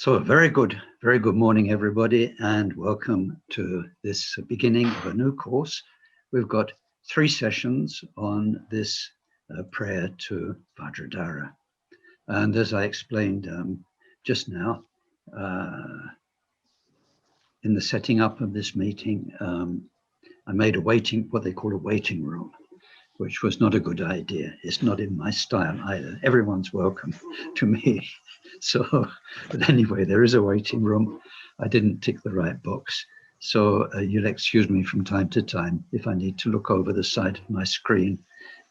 So very good morning, everybody, and welcome to this beginning of a new course. We've got 3 sessions on this prayer to Vajradhara. And as I explained just now, in the setting up of this meeting, I made what they call a waiting room, which was not a good idea. It's not in my style either. Everyone's welcome to me. So, but anyway, there is a waiting room. I didn't tick the right box. So you'll excuse me from time to time if I need to look over the side of my screen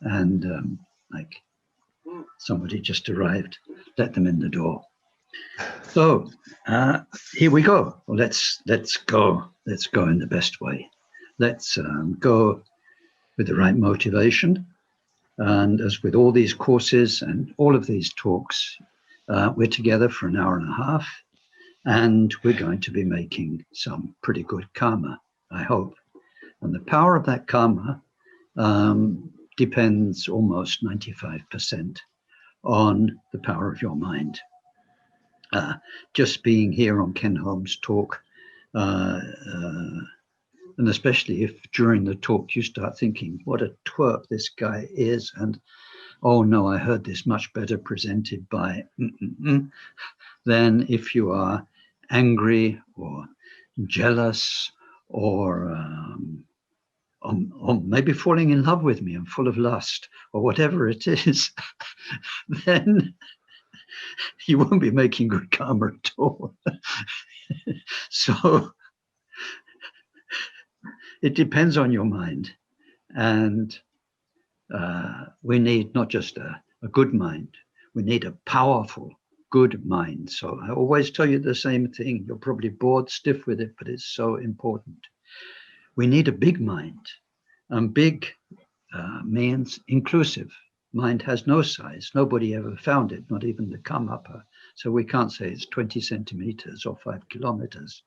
and like somebody just arrived, let them in the door. So here we go. Well, let's go. Let's go in the best way. Let's go with the right motivation. And as with all these courses and all of these talks, we're together for an hour and a half, and we're going to be making some pretty good karma, I hope. And the power of that karma depends almost 95% on the power of your mind. Just being here on Ken Holmes' talk, and especially if during the talk you start thinking, what a twerp this guy is, and oh no, I heard this much better presented by, than if you are angry or jealous or maybe falling in love with me and full of lust or whatever it is, then you won't be making good karma at all. So it depends on your mind. And we need not just a good mind, we need a powerful, good mind. So I always tell you the same thing. You're probably bored stiff with it, but it's so important. We need a big mind. And big means inclusive. Mind has no size. Nobody ever found it, not even the Karmapa. So we can't say it's 20 centimeters or 5 kilometers,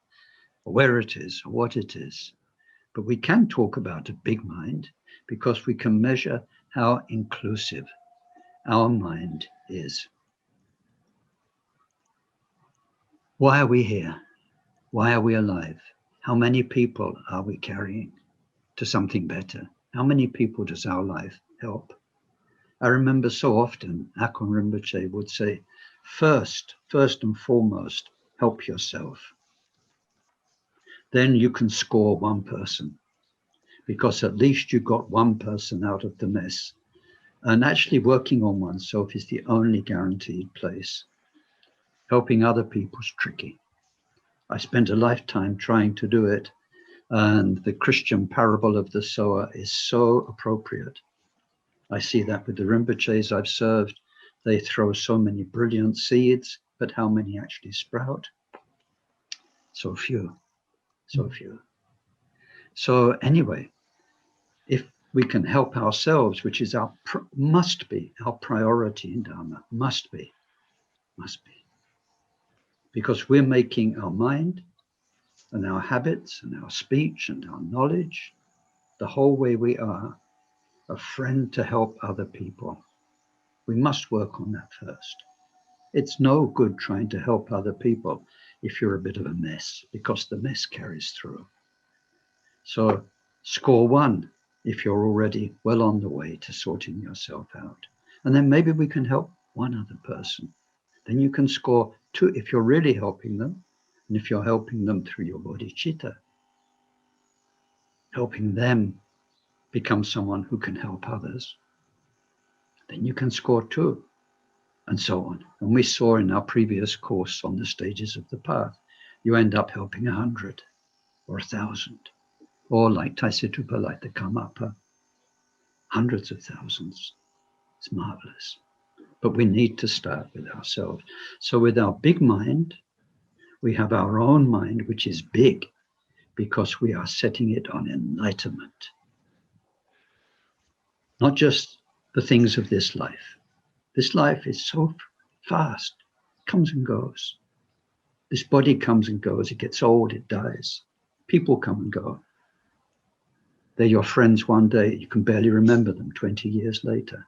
or where it is, or what it is. But we can talk about a big mind because we can measure how inclusive our mind is. Why are we here? Why are we alive? How many people are we carrying to something better? How many people does our life help? I remember so often Akon Rinpoche would say, first and foremost, help yourself. Then you can score one person, because at least you got one person out of the mess. And actually working on oneself is the only guaranteed place. Helping other people's tricky. I spent a lifetime trying to do it, and the Christian parable of the sower is so appropriate. I see that with the Rinpoches I've served. They throw so many brilliant seeds, but how many actually sprout? So few, so few. So anyway, if we can help ourselves, which is must be our priority in Dharma, must be. Because we're making our mind and our habits and our speech and our knowledge, the whole way we are, a friend to help other people. We must work on that first. It's no good trying to help other people if you're a bit of a mess, because the mess carries through. So score 1 if you're already well on the way to sorting yourself out. And then maybe we can help one other person. Then you can score 2 if you're really helping them, and if you're helping them through your bodhicitta, helping them become someone who can help others, then you can score 2, and so on. And we saw in our previous course on the stages of the path, you end up helping 100 or 1,000, or like Taisitupa, like the Karmapa, hundreds of thousands. It's marvelous. But we need to start with ourselves. So with our big mind, we have our own mind, which is big, because we are setting it on enlightenment. Not just the things of this life. This life is so fast, comes and goes. This body comes and goes, it gets old, it dies. People come and go. They're your friends one day, you can barely remember them 20 years later.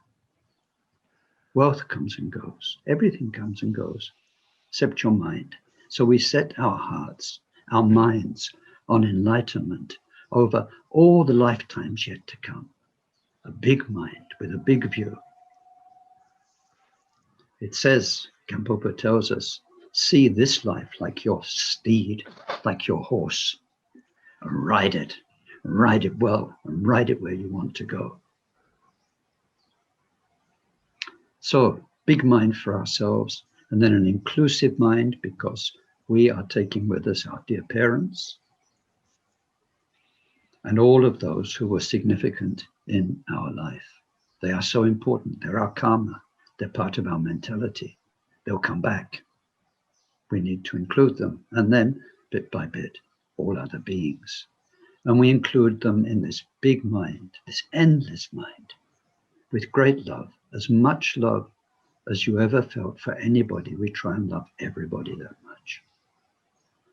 Wealth comes and goes, everything comes and goes, except your mind. So we set our hearts, our minds on enlightenment over all the lifetimes yet to come. A big mind with a big view. It says, Khenpoken tells us, see this life like your steed, like your horse. Ride it well, and ride it where you want to go. So, big mind for ourselves, and then an inclusive mind, because we are taking with us our dear parents and all of those who were significant in our life. They are so important. They're our karma. They're part of our mentality. They'll come back. We need to include them. And then, bit by bit, all other beings. And we include them in this big mind, this endless mind, with great love, as much love as you ever felt for anybody. We try and love everybody that much.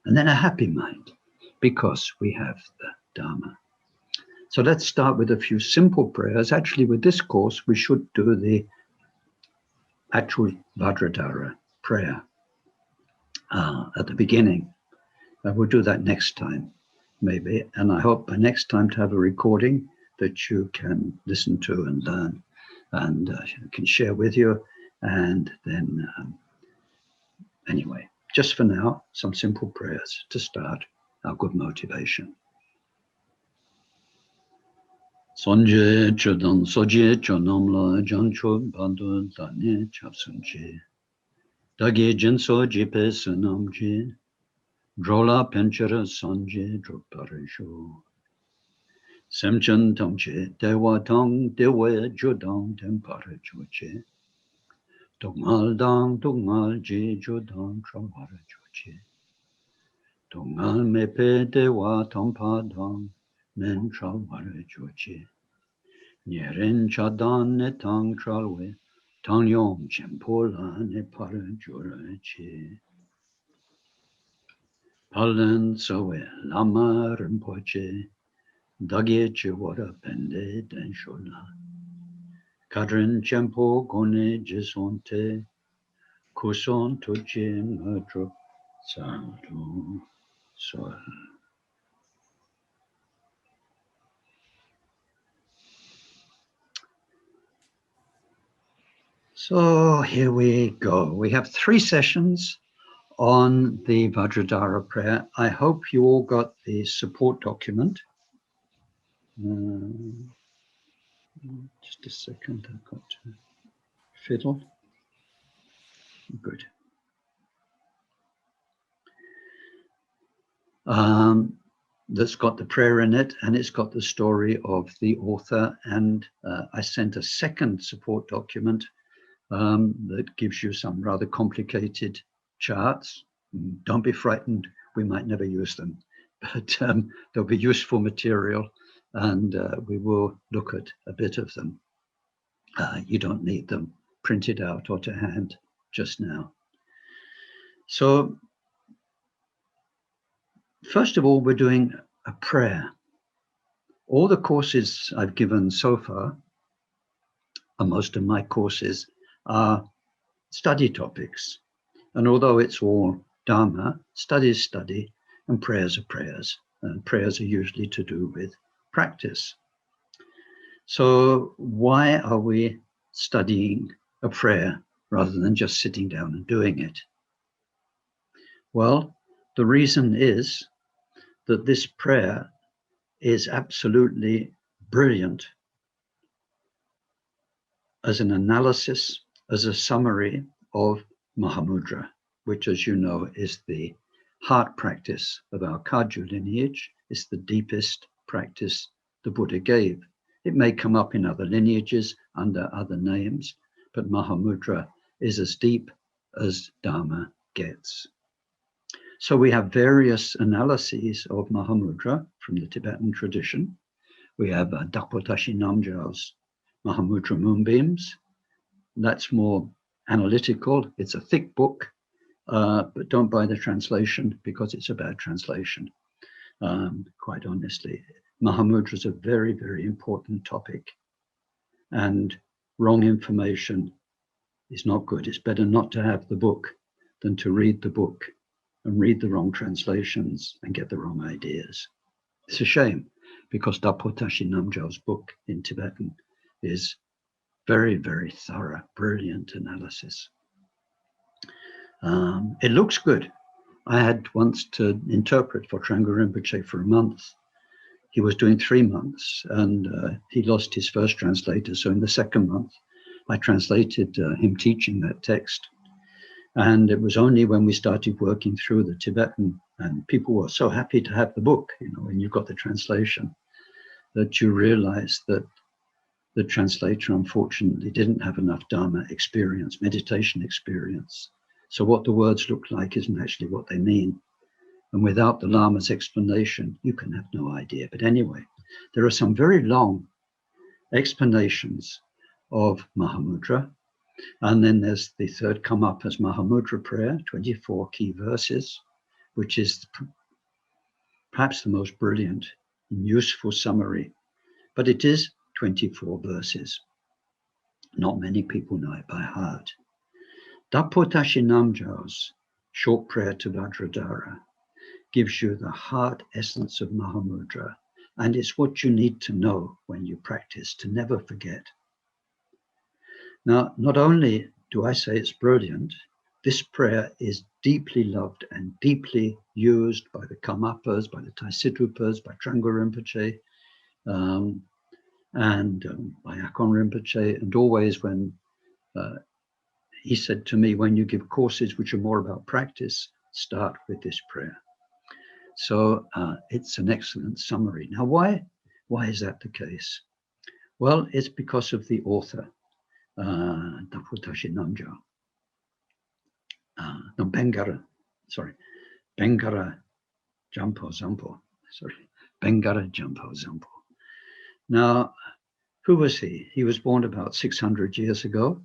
And then a happy mind, because we have the Dharma. So let's start with a few simple prayers. Actually, with this course, we should do the actual Vajradhara prayer at the beginning. We'll do that next time, maybe. And I hope by next time to have a recording that you can listen to and learn and can share with you. And then, anyway, just for now, some simple prayers to start our good motivation. Sonje chodon soje chonomla jancho bando dane chapsunje. Dagi jinso jipe sunamje. Drola penchera sanje droparisho. Semchen tamche dewa tong dewe jodong tempara choche. Dongal dang dongal je jodong trawara choche. Dongal mepe dewa tompa dang men trawara choche. Nyeren chadan ne tang tralwe tang yom chempola ne para jura che. Palen sowe lama rinpoche dagye che wara pende den shola. Kadren chempo gone jisonte kuson toche ngadro santo sol. So here we go. We have 3 sessions on the Vajradhara prayer. I hope you all got the support document. Just a second, I've got to fiddle. Good. That's got the prayer in it, and it's got the story of the author. And I sent a second support document that gives you some rather complicated charts. Don't be frightened, we might never use them, but they'll be useful material, and we will look at a bit of them. You don't need them printed out or to hand just now. So first of all, we're doing a prayer. All the courses I've given so far, and most of my courses, are study topics. And although it's all Dharma, study is study, and prayers are prayers. And prayers are usually to do with practice. So why are we studying a prayer rather than just sitting down and doing it? Well, the reason is that this prayer is absolutely brilliant as an analysis, as a summary of Mahamudra, which, as you know, is the heart practice of our Kagyu lineage. It's the deepest practice the Buddha gave. It may come up in other lineages under other names, but Mahamudra is as deep as Dharma gets. So we have various analyses of Mahamudra from the Tibetan tradition. We have Dakpotashi Namgyal's Mahamudra Moonbeams. That's more analytical. It's a thick book, but don't buy the translation because it's a bad translation, quite honestly. Mahamudra is a very, very important topic, and wrong information is not good. It's better not to have the book than to read the book and read the wrong translations and get the wrong ideas. It's a shame, because Dapo Tashi Namgyal's book in Tibetan is very, very thorough, brilliant analysis. It looks good. I had once to interpret for Trangpa Rinpoche for a month. He was doing 3 months, and he lost his first translator. So in the second month, I translated him teaching that text. And it was only when we started working through the Tibetan, and people were so happy to have the book, you know, when you got the translation, that you realize that the translator, unfortunately, didn't have enough Dharma experience, meditation experience. So what the words look like isn't actually what they mean. And without the Lama's explanation, you can have no idea. But anyway, there are some very long explanations of Mahamudra. And then there's the third come up as Mahamudra prayer, 24 key verses, which is perhaps the most brilliant and useful summary. But it is 24 verses. Not many people know it by heart. Dapo Tashi Namgyal's short prayer to Vajradhara gives you the heart essence of Mahamudra, and it's what you need to know when you practice, to never forget. Now, not only do I say it's brilliant, this prayer is deeply loved and deeply used by the Karmapas, by the Taisitrupas, by Trangpa Rinpoche, and by Akon Rinpoche, and always when he said to me, when you give courses which are more about practice, start with this prayer. So it's an excellent summary. Now, why is that the case? Well, it's because of the author, Dapo Tashi Namgyal. Bengar Jampal Zangpo. Bengar Jampal Zangpo. Now, who was he? He was born about 600 years ago.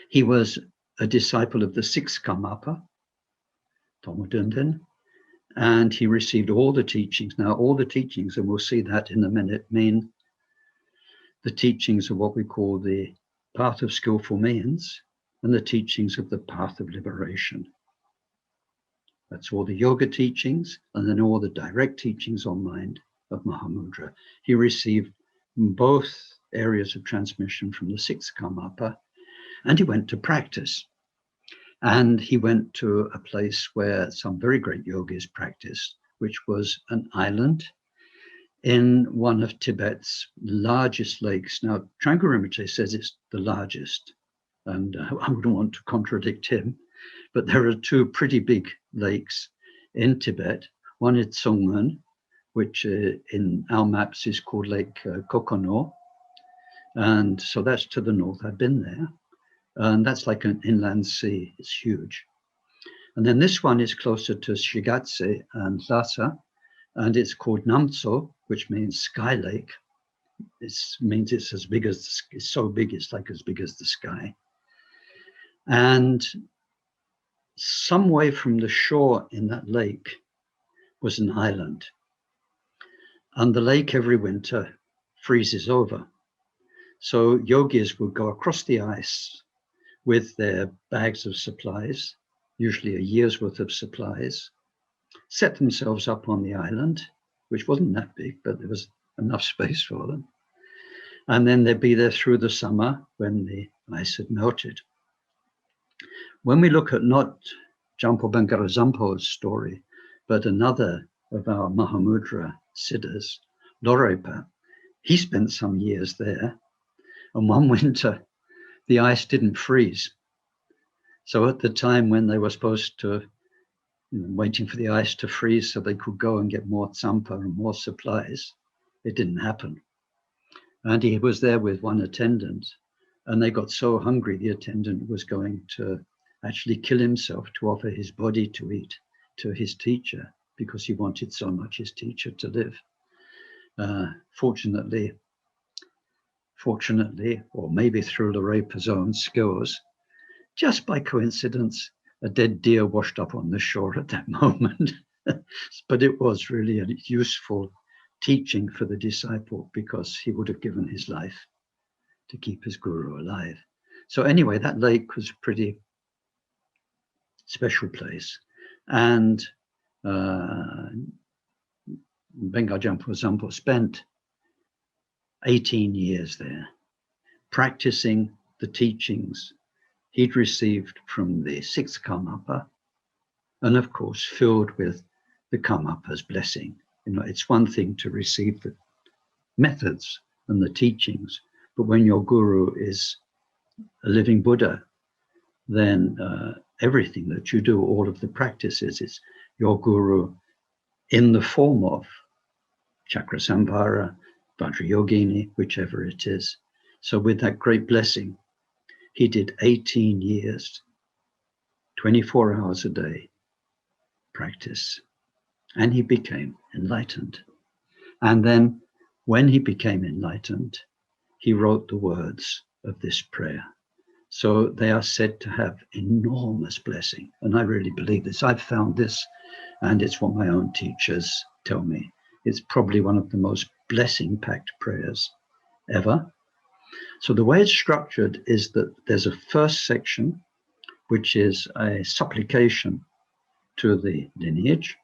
He was a disciple of the sixth Karmapa, Tomodunten, and he received all the teachings. Now, all the teachings, and we'll see that in a minute, mean the teachings of what we call the path of skillful means and the teachings of the path of liberation. That's all the yoga teachings and then all the direct teachings on mind of Mahamudra. He received both areas of transmission from the sixth Karmapa, and he went to practice. And he went to a place where some very great yogis practiced, which was an island in one of Tibet's largest lakes. Now, Trangpa Rinpoche says it's the largest, and I wouldn't want to contradict him, but there are two pretty big lakes in Tibet. One is Tsongmen, which in our maps is called Lake Kokono, and so that's to the north. I've been there. And that's like an inland sea. It's huge. And then this one is closer to Shigatse and Lhasa, and it's called Namtso, which means sky lake. It means it's as big as, it's so big, it's like as big as the sky. And some way from the shore in that lake was an island. And the lake every winter freezes over. So yogis would go across the ice with their bags of supplies, usually a year's worth of supplies, set themselves up on the island, which wasn't that big, but there was enough space for them. And then they'd be there through the summer when the ice had melted. When we look at not Jampal Bengar Zampo's story, but another of our Mahamudra siddhas, Naropa, he spent some years there. And one winter, the ice didn't freeze. So at the time when they were supposed to, waiting for the ice to freeze so they could go and get more tsampa and more supplies, it didn't happen. And he was there with one attendant, and they got so hungry, the attendant was going to actually kill himself to offer his body to eat to his teacher, because he wanted so much his teacher to live. Fortunately, or maybe through Naropa's own skills, just by coincidence, a dead deer washed up on the shore at that moment. But it was really a useful teaching for the disciple, because he would have given his life to keep his guru alive. So anyway, that lake was a pretty special place. And Bengar Jampal Zangpo spent 18 years there, practicing the teachings he'd received from the sixth Karmapa, and of course filled with the Karmapa's blessing. You know, it's one thing to receive the methods and the teachings, but when your guru is a living Buddha, then everything that you do, all of the practices, is your guru in the form of Chakra Samvara, Vajrayogini, whichever it is. So with that great blessing, he did 18 years, 24 hours a day practice, and he became enlightened. And then when he became enlightened, he wrote the words of this prayer. So they are said to have enormous blessing. And I really believe this. I've found this, and it's what my own teachers tell me. It's probably one of the most blessing-packed prayers ever. So the way it's structured is that there's a first section, which is a supplication to the lineage.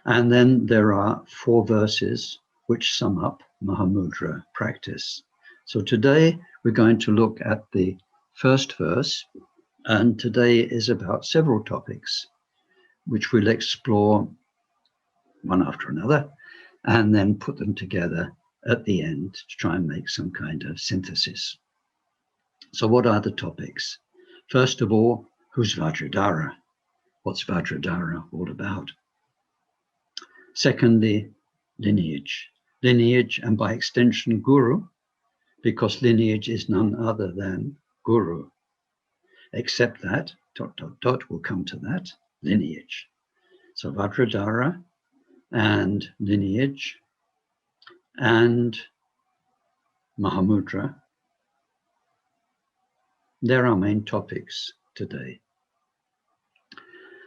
And then there are 4 verses which sum up Mahamudra practice. So today we're going to look at the first verse, and today is about several topics, which we'll explore one after another, and then put them together at the end to try and make some kind of synthesis. So what are the topics? First of all, who's Vajradhara? What's Vajradhara all about? Secondly, lineage. Lineage, and by extension, guru, because lineage is none other than guru. Except that, ... we'll come to that, lineage. So Vajradhara and lineage and Mahamudra, they're our main topics today.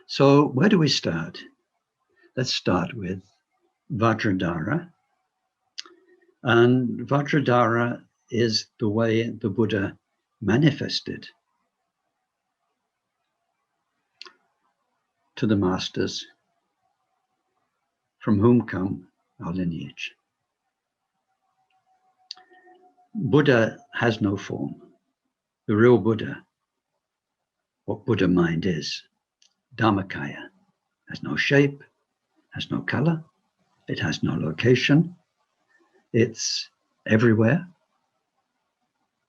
So where do we start? Let's start with Vajradhara. And Vajradhara is the way the Buddha manifested to the masters from whom come our lineage. Buddha has no form. The real Buddha, what Buddha mind is, Dharmakaya, has no shape, has no color, it has no location, it's everywhere,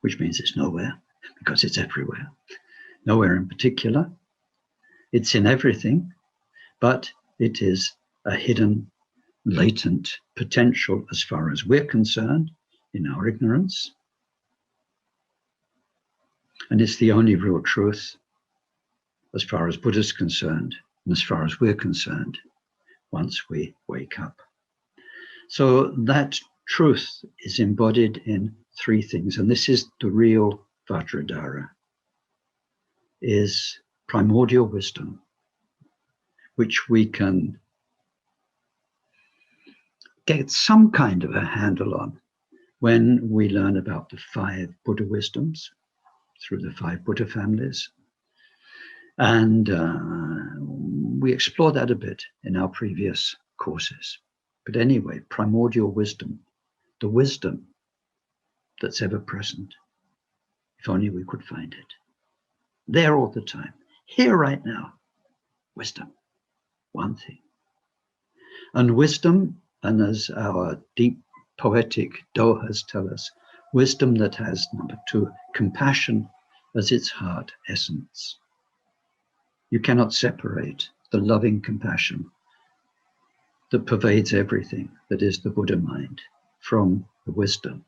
which means it's nowhere, because it's everywhere. Nowhere in particular. It's in everything, but it is a hidden, latent potential as far as we're concerned in our ignorance. And it's the only real truth as far as Buddha's concerned and as far as we're concerned once we wake up. So that truth is embodied in 3 things, and this is the real Vajradhara, is primordial wisdom, which we can get some kind of a handle on when we learn about the 5 Buddha wisdoms through the 5 Buddha families. And we explored that a bit in our previous courses. But anyway, primordial wisdom, the wisdom that's ever present. If only we could find it. There all the time, here right now, wisdom, one thing. And wisdom, and as our deep poetic dohas tell us, wisdom that has, number 2, compassion as its heart essence. You cannot separate the loving compassion that pervades everything that is the Buddha mind from the wisdom.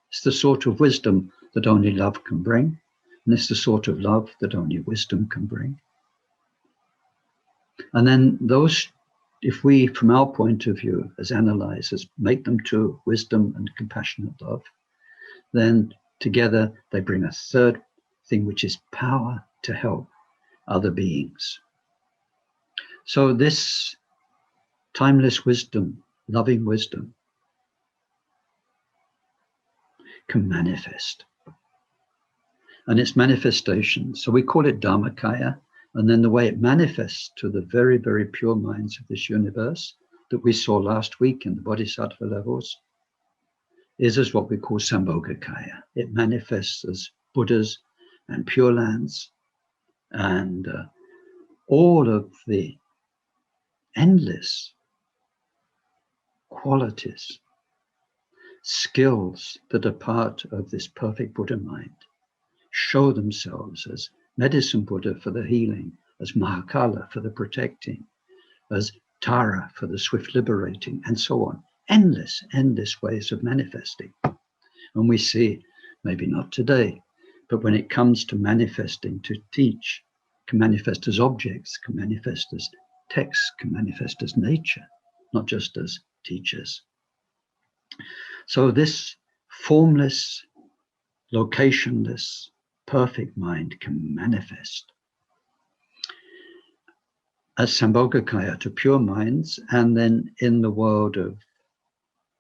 It's the sort of wisdom that only love can bring, and it's the sort of love that only wisdom can bring. And then those, if we, from our point of view as analyzers, make them 2, wisdom and compassionate love, then together they bring a 3rd thing, which is power to help other beings. So this timeless wisdom, loving wisdom, can manifest. And its manifestation, so we call it Dharmakaya, And then the way it manifests to the very, very pure minds of this universe that we saw last week in the Bodhisattva levels is as what we call Sambhogakaya. It manifests as Buddhas and Pure Lands and all of the endless qualities, skills that are part of this perfect Buddha mind show themselves as medicine Buddha for the healing, as Mahakala for the protecting, as Tara for the swift liberating, and so on. Endless, endless ways of manifesting. And we see, maybe not today, but when it comes to manifesting, to teach, can manifest as objects, can manifest as texts, can manifest as nature, not just as teachers. So this formless, locationless, perfect mind can manifest as Sambhogakaya to pure minds, and then in the world of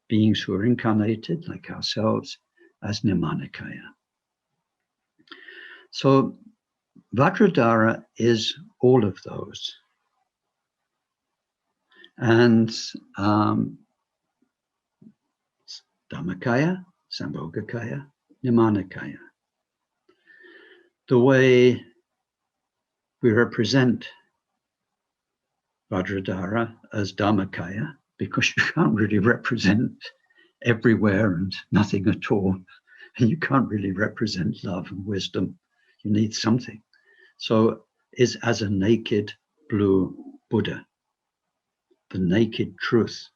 beings who are incarnated, like ourselves, as Nirmanakaya. So Vajradhara is all of those. And Dhammakaya, Sambhogakaya, Nirmanakaya. The way we represent Vajradhara as Dhammakaya, because you can't really represent everywhere and nothing at all. And you can't really represent love and wisdom. You need something. So is as a naked blue Buddha, the naked truth,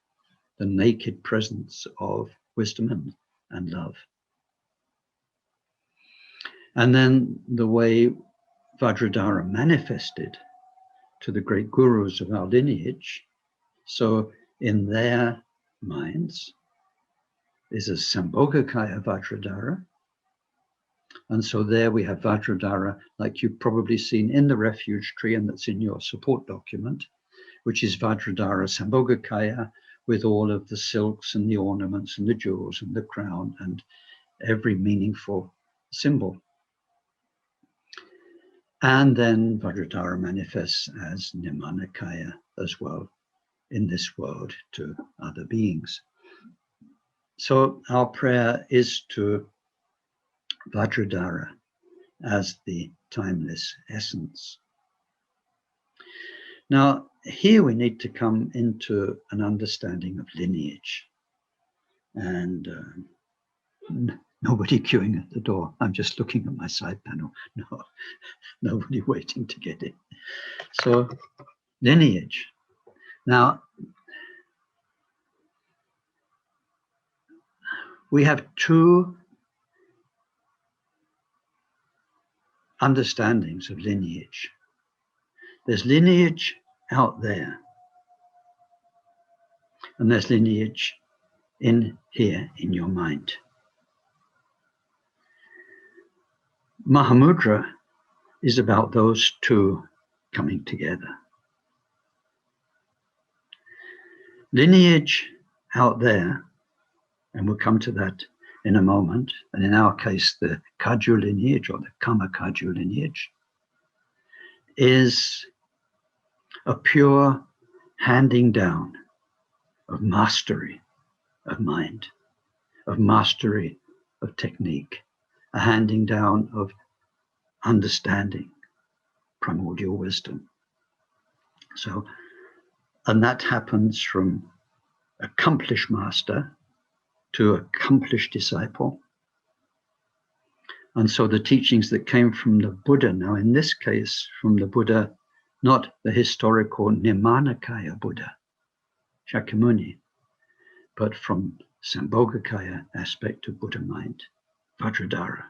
the naked presence of wisdom and love. And then the way Vajradhara manifested to the great gurus of our lineage, so in their minds is a Sambhogakaya Vajradhara. And so there we have Vajradhara, like you've probably seen in the refuge tree, and that's in your support document, which is Vajradhara Sambhogakaya, with all of the silks and the ornaments and the jewels and the crown and every meaningful symbol. And then Vajradhara manifests as Nirmanakaya as well in this world to other beings. So our prayer is to Vajradhara as the timeless essence. Now, here we need to come into an understanding of lineage. And nobody queuing at the door. I'm just looking at my side panel. No, nobody waiting to get in. So, lineage. Now, we have two understandings of lineage. There's lineage out there, and there's lineage in here in your mind. Mahamudra is about those two coming together. Lineage out there, and we'll come to that in a moment, and in our case, the Kagyu lineage or the Kama Kagyu lineage is a pure handing down of mastery of mind, of mastery of technique, a handing down of understanding, primordial wisdom. So, and that happens from accomplished master to accomplished disciple. And so the teachings that came from the Buddha, now in this case from the Buddha, not the historical Nirmanakaya Buddha, Shakyamuni, but from Sambhogakaya aspect of Buddha mind, Vajradhara.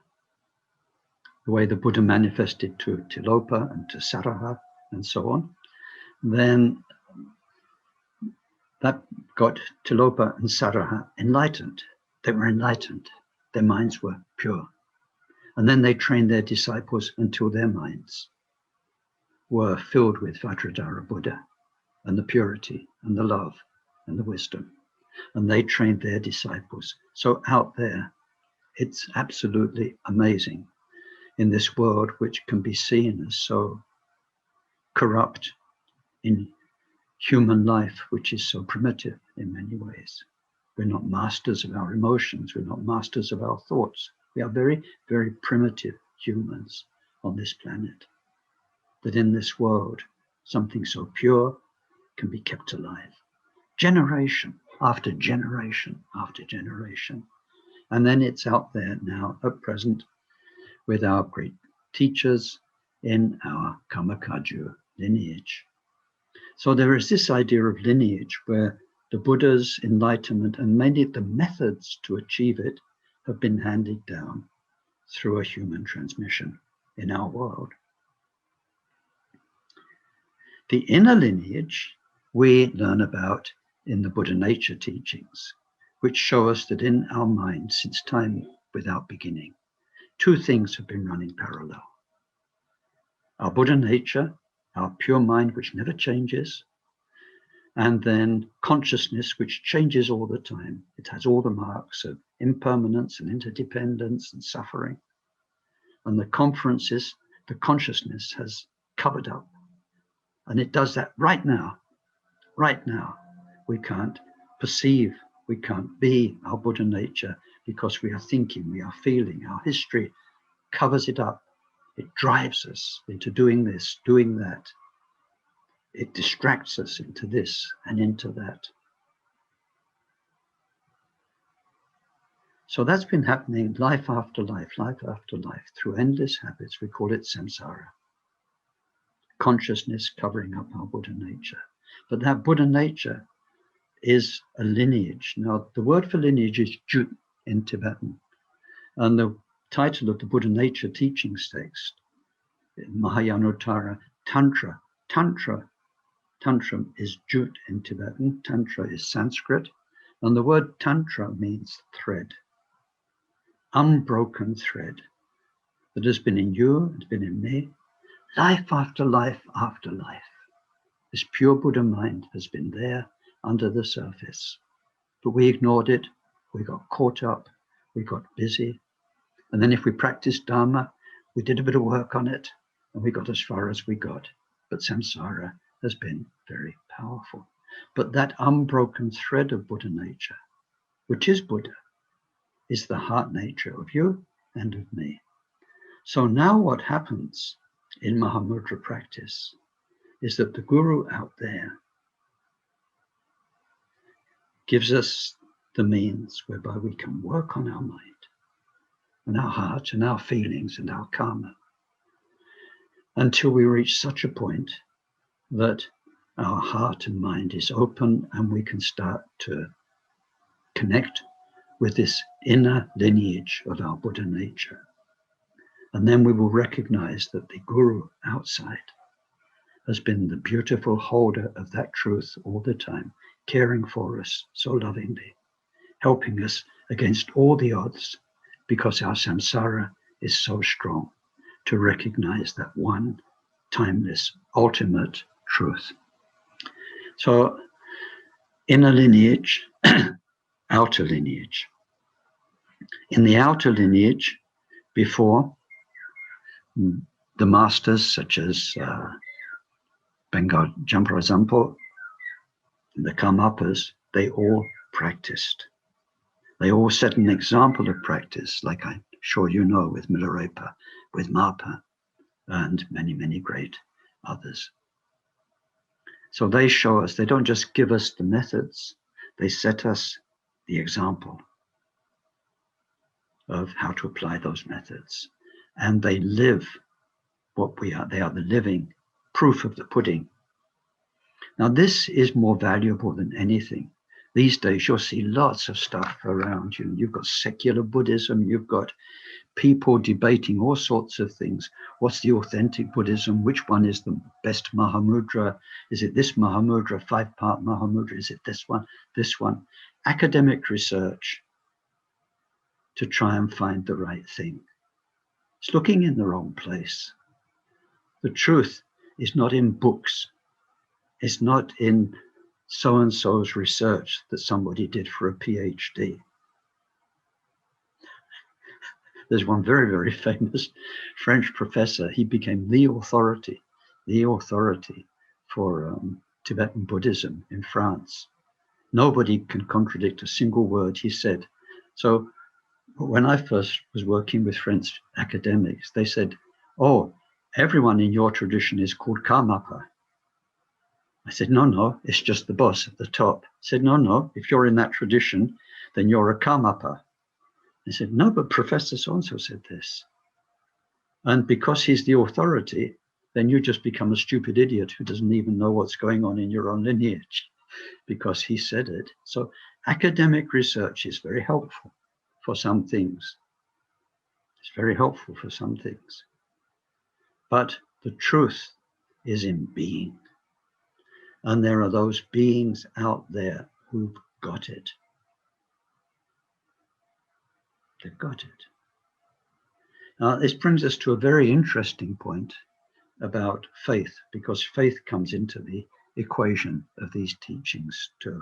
The way the Buddha manifested to Tilopa and to Saraha and so on, then that got Tilopa and Saraha enlightened. They were enlightened. Their minds were pure. And then they trained their disciples until their minds were filled with Vajradhara Buddha and the purity and the love and the wisdom. And they trained their disciples. So out there, it's absolutely amazing in this world which can be seen as so corrupt in human life, which is so primitive in many ways. We're not masters of our emotions. We're not masters of our thoughts. We are very, very primitive humans on this planet. That in this world, something so pure can be kept alive. Generation after generation after generation. And then it's out there now at present with our great teachers in our Karmakaju lineage. So there is this idea of lineage where the Buddha's enlightenment and many of the methods to achieve it have been handed down through a human transmission in our world. The inner lineage we learn about in the Buddha nature teachings, which show us that in our mind, since time without beginning, two things have been running parallel. Our Buddha nature, our pure mind, which never changes, and then consciousness, which changes all the time. It has all the marks of impermanence and interdependence and suffering. And the consciousness has covered up. And it does that right now. Right now. We can't perceive, we can't be our Buddha nature because we are thinking, we are feeling. Our history covers it up. It drives us into doing this, doing that. It distracts us into this and into that. So that's been happening life after life through endless habits. We call it samsara. Consciousness covering up our Buddha nature. But that Buddha nature is a lineage. Now, the word for lineage is jut in Tibetan. And the title of the Buddha nature teachings text, Mahayanottara Tantra. Tantra is jut in Tibetan. Tantra is Sanskrit. And the word tantra means thread. Unbroken thread that has been in you, has been in me, life after life after life. This pure Buddha mind has been there under the surface. But we ignored it, we got caught up, we got busy. And then if we practiced Dharma, we did a bit of work on it, and we got as far as we got. But samsara has been very powerful. But that unbroken thread of Buddha nature, which is Buddha, is the heart nature of you and of me. So now what happens in Mahamudra practice is that the guru out there gives us the means whereby we can work on our mind and our heart and our feelings and our karma until we reach such a point that our heart and mind is open and we can start to connect with this inner lineage of our Buddha nature. And then we will recognize that the guru outside has been the beautiful holder of that truth all the time, caring for us so lovingly, helping us against all the odds because our samsara is so strong to recognize that one timeless, ultimate truth. So, inner lineage, outer lineage. In the outer lineage, before, the masters such as Bengar Jampal Zangpo, the Karmapas, they all practiced. They all set an example of practice, like I'm sure you know, with Milarepa, with Mapa, and many, many great others. So they show us, they don't just give us the methods, they set us the example of how to apply those methods. And they live what we are. They are the living proof of the pudding. Now, this is more valuable than anything. These days, you'll see lots of stuff around you. You've got secular Buddhism. You've got people debating all sorts of things. What's the authentic Buddhism? Which one is the best Mahamudra? Is it this Mahamudra, 5-part Mahamudra? Is it this one, this one? Academic research to try and find the right thing. It's looking in the wrong place. The truth is not in books. It's not in so-and-so's research that somebody did for a PhD. There's one very, very famous French professor. He became the authority the authority for Tibetan Buddhism in France. Nobody can contradict a single word he said. So when I first was working with French academics, they said, oh, everyone in your tradition is called Karmapa. I said, no, it's just the boss at the top. I said, no, if you're in that tradition, then you're a Karmapa. They said, no, but Professor so-and-so said this. And because he's the authority, then you just become a stupid idiot who doesn't even know what's going on in your own lineage because he said it. So academic research is very helpful for some things. It's very helpful for some things. But the truth is in being. And there are those beings out there who've got it. They've got it. Now, this brings us to a very interesting point about faith, because faith comes into the equation of these teachings too.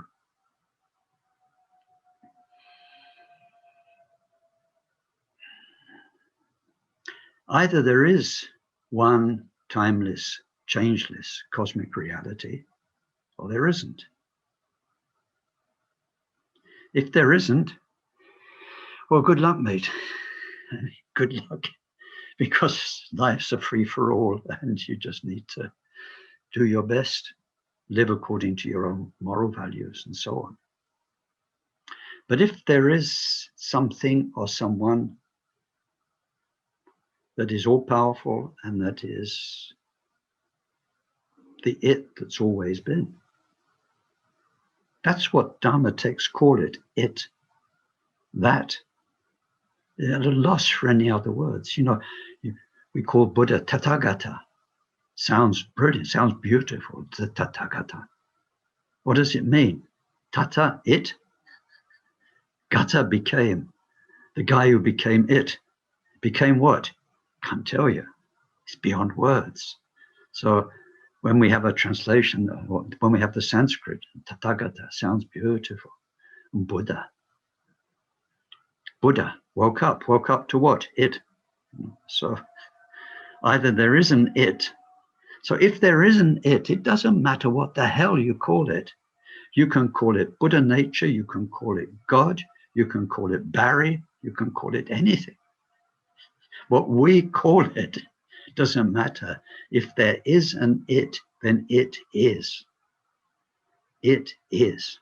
Either there is one timeless, changeless cosmic reality, or there isn't. If there isn't, well, good luck, mate. Good luck, because life's a free-for-all and you just need to do your best, live according to your own moral values and so on. But if there is something or someone that is all-powerful and that is the it that's always been, that's what Dharma texts call it, it, that. They're at a loss for any other words. You know, we call Buddha Tathagata. Sounds brilliant, sounds beautiful, the Tathagata. What does it mean? Tata, it. Gata, became. The guy who became it. Became what? Can't tell you. It's beyond words. So when we have a translation, when we have the Sanskrit, Tathagata sounds beautiful. And Buddha woke up to what? It. So either there is an it. So if there is an it doesn't matter what the hell you call it. You can call it Buddha nature, you can call it God, you can call it Barry, you can call it anything. What we call it doesn't matter. If there is an it, then it is. It is.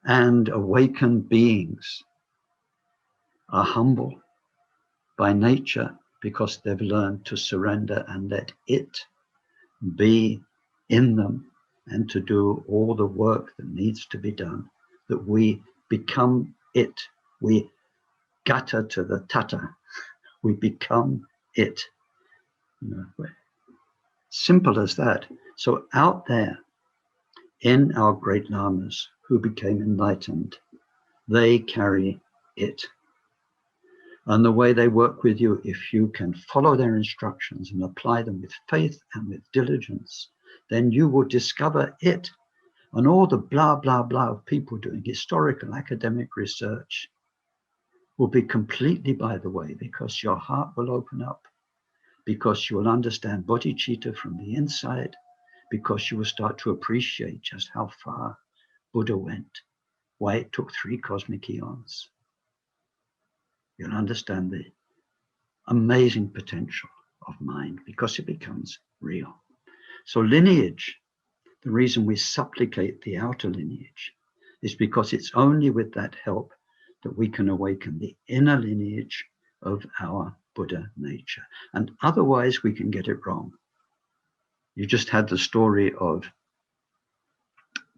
And awakened beings are humble by nature because they've learned to surrender and let it be in them and to do all the work that needs to be done, that we become it. We gata to the tata. We become it. You know, simple as that. So out there in our great lamas who became enlightened, they carry it. And the way they work with you, if you can follow their instructions and apply them with faith and with diligence, then you will discover it. And all the blah, blah, blah of people doing historical academic research will be completely by the way, because your heart will open up, because you will understand bodhicitta from the inside, because you will start to appreciate just how far Buddha went, why it took 3 cosmic eons. You'll understand the amazing potential of mind because it becomes real. So lineage, the reason we supplicate the outer lineage is because it's only with that help that we can awaken the inner lineage of our Buddha nature. And otherwise we can get it wrong. You just had the story of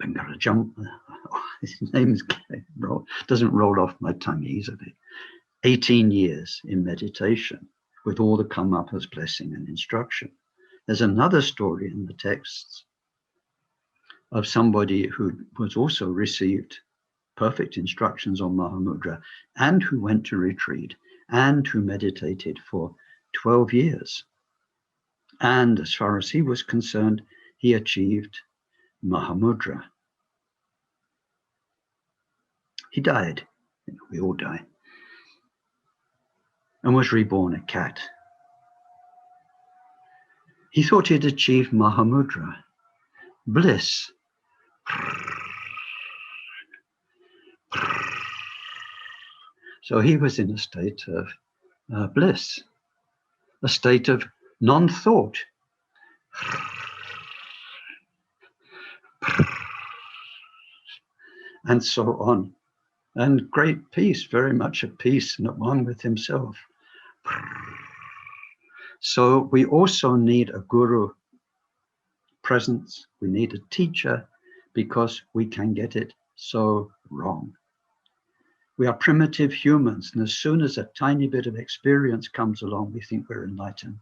Bengar Jampal, his name doesn't roll off my tongue easily. 18 years in meditation with all the Karmapa's blessing and instruction. There's another story in the texts of somebody who was also received perfect instructions on Mahamudra and who went to retreat and who meditated for 12 years. And as far as he was concerned, he achieved Mahamudra. He died, we all die, and was reborn a cat. He thought he'd achieved Mahamudra, bliss. So he was in a state of bliss, a state of non-thought. And so on. And great peace, very much at peace and at one with himself. So we also need a guru presence. We need a teacher because we can get it so wrong. We are primitive humans, and as soon as a tiny bit of experience comes along, we think we're enlightened.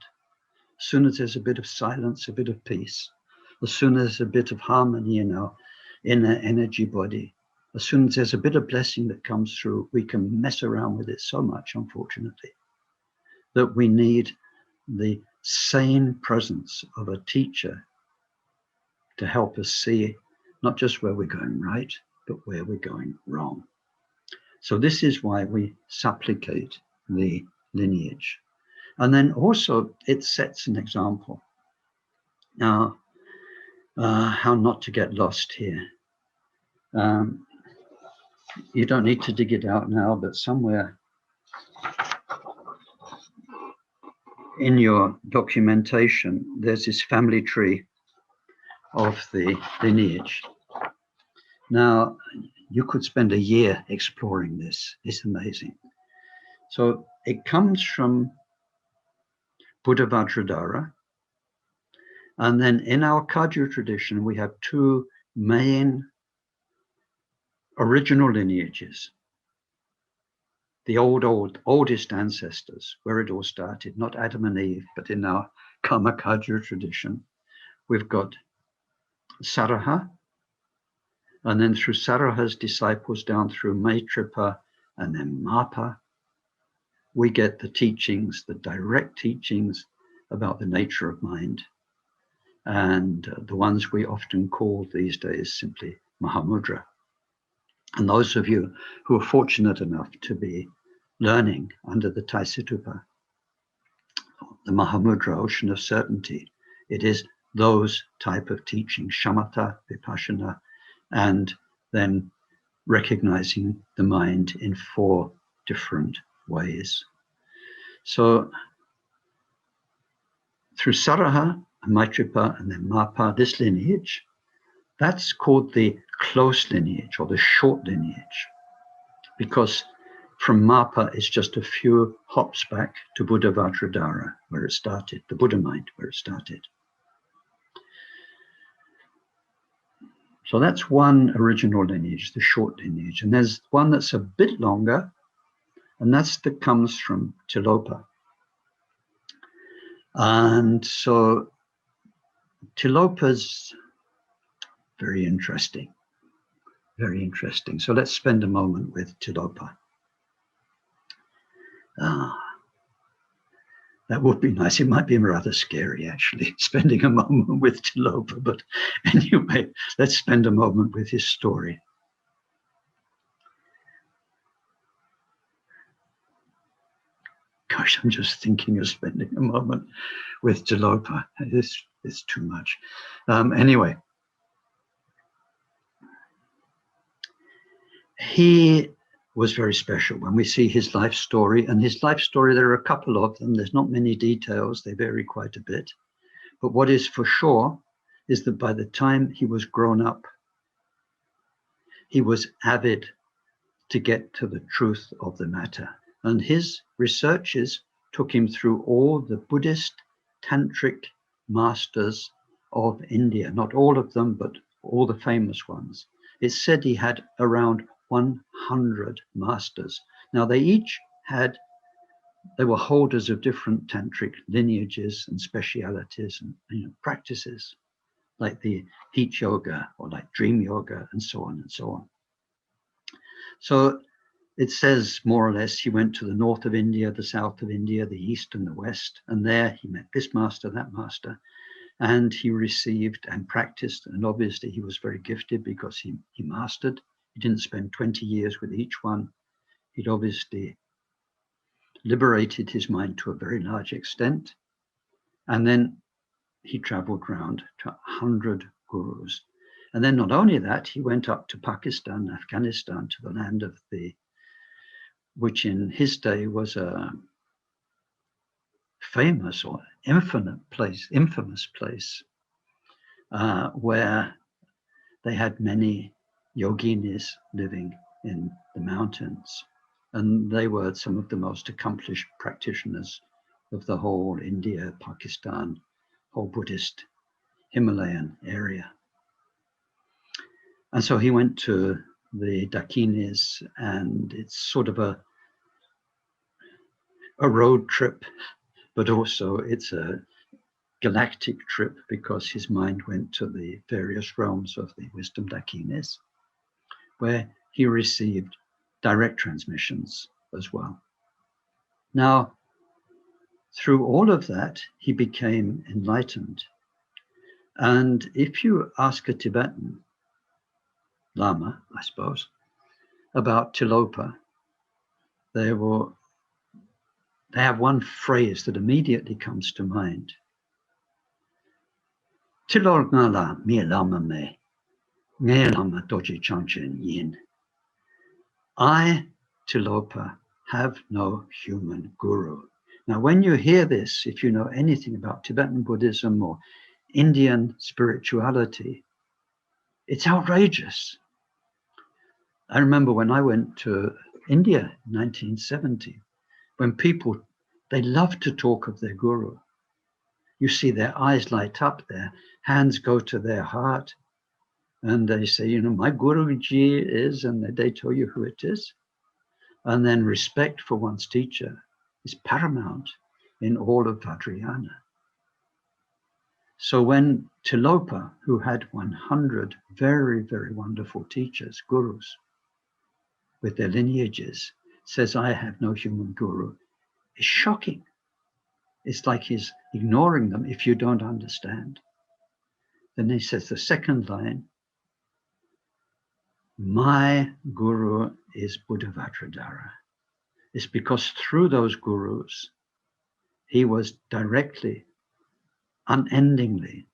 As soon as there's a bit of silence, a bit of peace, as soon as there's a bit of harmony in our inner energy body, as soon as there's a bit of blessing that comes through, we can mess around with it so much, unfortunately, that we need the sane presence of a teacher to help us see not just where we're going right, but where we're going wrong. So this is why we supplicate the lineage. And then also it sets an example. Now, how not to get lost here. You don't need to dig it out now, but somewhere in your documentation, there's this family tree of the lineage. Now, you could spend a year exploring this. It's amazing. So it comes from Buddha Vajradhara. And then in our Kagyu tradition, we have two main original lineages. The oldest ancestors, where it all started, not Adam and Eve, but in our Karma Kagyu tradition, we've got Saraha, and then through Saraha's disciples down through Maitripa and then Mapa, we get the teachings, the direct teachings about the nature of mind. And the ones we often call these days simply Mahamudra. And those of you who are fortunate enough to be learning under the Taisitupa, the Mahamudra, Ocean of Certainty, it is those type of teachings, shamatha, vipassana, and then recognizing the mind in 4 different ways. So through Saraha, Maitripa, and then Mapa, this lineage, that's called the closed lineage or the short lineage, because from Mapa is just a few hops back to Buddha Vajradhara, where it started, the Buddha mind, where it started. So that's one original lineage, the short lineage. And there's one that's a bit longer, and that comes from Tilopa. And so Tilopa's very interesting, very interesting. So let's spend a moment with Tilopa. That would be nice. It might be rather scary, actually, spending a moment with Tilopa. But anyway, let's spend a moment with his story. Gosh, I'm just thinking of spending a moment with Tilopa. It's too much. Anyway, he was very special. When we see his life story, and his life story, there are a couple of them. There's not many details. They vary quite a bit. But what is for sure is that by the time he was grown up, he was avid to get to the truth of the matter. And his researches took him through all the Buddhist tantric masters of India. Not all of them, but all the famous ones. It's said he had around 100 masters. Now they were holders of different tantric lineages and specialities and practices, like the heat yoga or like dream yoga and so on and so on. So it says more or less he went to the north of India, the south of India, the east and the west, and there he met this master, that master, and he received and practiced, and obviously he was very gifted because he mastered. He didn't spend 20 years with each one. He'd obviously liberated his mind to a very large extent. And then he traveled round to 100 gurus. And then not only that, he went up to Pakistan, Afghanistan, to the land of which in his day was a famous or infamous place where they had many yoginis living in the mountains. And they were some of the most accomplished practitioners of the whole India, Pakistan, whole Buddhist Himalayan area. And so he went to the Dakinis, and it's sort of a road trip, but also it's a galactic trip because his mind went to the various realms of the wisdom Dakinis, where he received direct transmissions as well. Now, through all of that, he became enlightened. And if you ask a Tibetan Lama, I suppose, about Tilopa, they have one phrase that immediately comes to mind. Tilol ngala mi lama me, nge lama doji chanchen yin. I, Tilopa, have no human guru. Now, when you hear this, if you know anything about Tibetan Buddhism or Indian spirituality, it's outrageous. I remember when I went to India in 1970, when people, they love to talk of their guru. You see their eyes light up, their hands go to their heart, and they say, you know, my Guruji is, and they tell you who it is. And then respect for one's teacher is paramount in all of Vajrayana. So when Tilopa, who had 100 very, very wonderful teachers, gurus, with their lineages, says, I have no human guru, it's shocking. It's like he's ignoring them if you don't understand. Then he says the second line, my guru is Buddha Vajradhara. It's because through those gurus, he was directly, unendingly,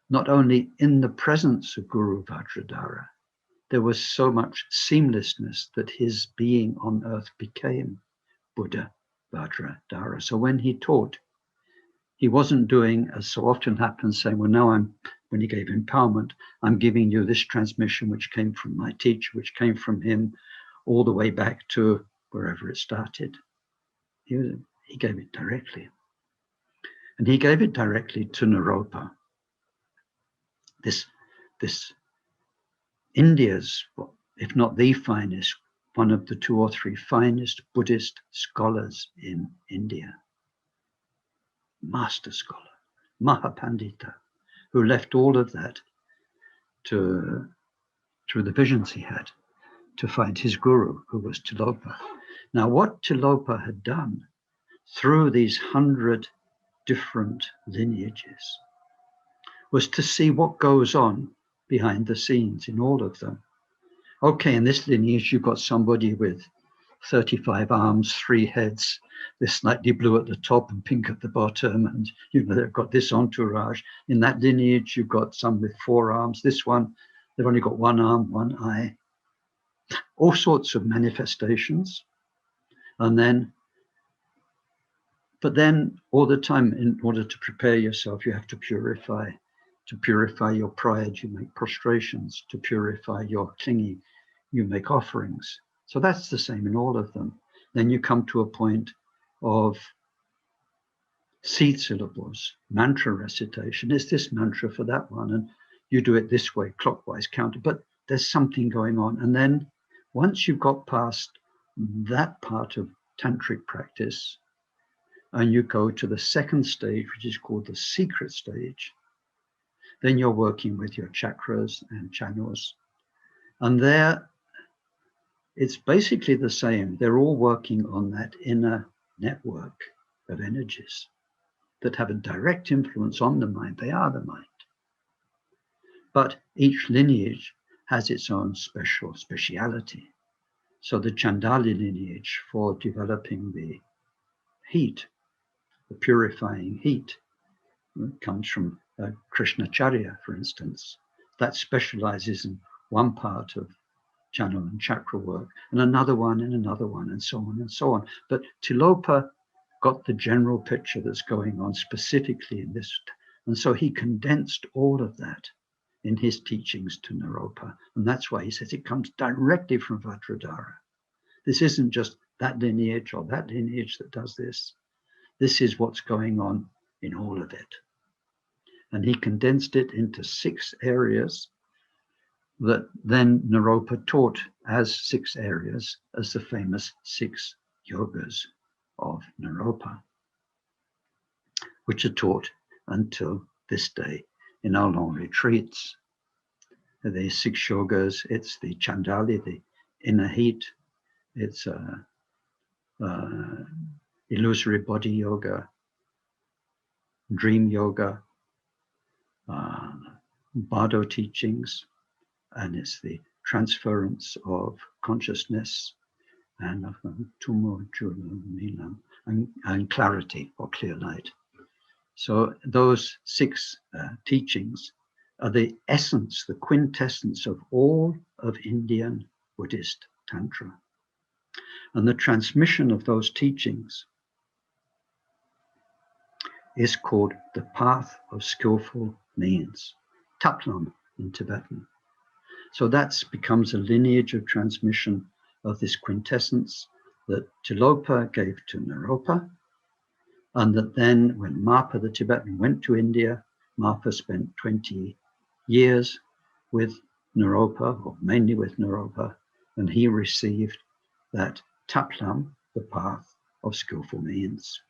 not only in the presence of Guru Vajradhara, there was so much seamlessness that his being on earth became Buddha Vajradhara. So when he taught, he wasn't doing, as so often happens, saying, well, now when he gave empowerment, I'm giving you this transmission, which came from my teacher, which came from him, all the way back to wherever it started. He gave it directly. And he gave it directly to Naropa. This India's, if not the finest, one of the 2 or 3 finest Buddhist scholars in India. Master scholar, Mahapandita, who left all of that through the visions he had, to find his guru, who was Tilopa. Now, what Tilopa had done through these 100 different lineages was to see what goes on behind the scenes in all of them. Okay, in this lineage, you've got somebody with 35 arms, 3 heads, they're slightly blue at the top and pink at the bottom, and you know they've got this entourage. In that lineage, you've got some with 4 arms. This one, they've only got 1 arm, 1 eye. All sorts of manifestations. But then all the time, in order to prepare yourself, you have to purify. To purify your pride, you make prostrations. To purify your clinging, you make offerings. So that's the same in all of them. Then you come to a point of seed syllables, mantra recitation. Is this mantra for that one? And you do it this way, clockwise, counter. But there's something going on. And then once you've got past that part of tantric practice, and you go to the second stage, which is called the secret stage, then you're working with your chakras and channels. And there, it's basically the same. They're all working on that inner network of energies that have a direct influence on the mind. They are the mind. But each lineage has its own speciality. So the Chandali lineage for developing the heat, the purifying heat, comes from Krishnacharya, for instance. That specializes in one part of channel and chakra work, and another one, and so on and so on. But Tilopa got the general picture that's going on specifically in this, and so he condensed all of that in his teachings to Naropa, and that's why he says it comes directly from Vajradhara. This isn't just that lineage or that lineage that does this. This is what's going on in all of it. And he condensed it into 6 areas that then Naropa taught as 6 areas, as the famous 6 yogas of Naropa, which are taught until this day in our long retreats. The 6 yogas, it's the Chandali, the inner heat, it's illusory body yoga, dream yoga, Bardo teachings, and it's the transference of consciousness and clarity or clear light. So those 6 teachings are the essence, the quintessence of all of Indian Buddhist Tantra. And the transmission of those teachings is called the path of skillful means, Taplam in Tibetan. So that becomes a lineage of transmission of this quintessence that Tilopa gave to Naropa, and that then when Marpa the Tibetan went to India, Marpa spent 20 years with Naropa, or mainly with Naropa, and he received that Taplam, the path of skillful means.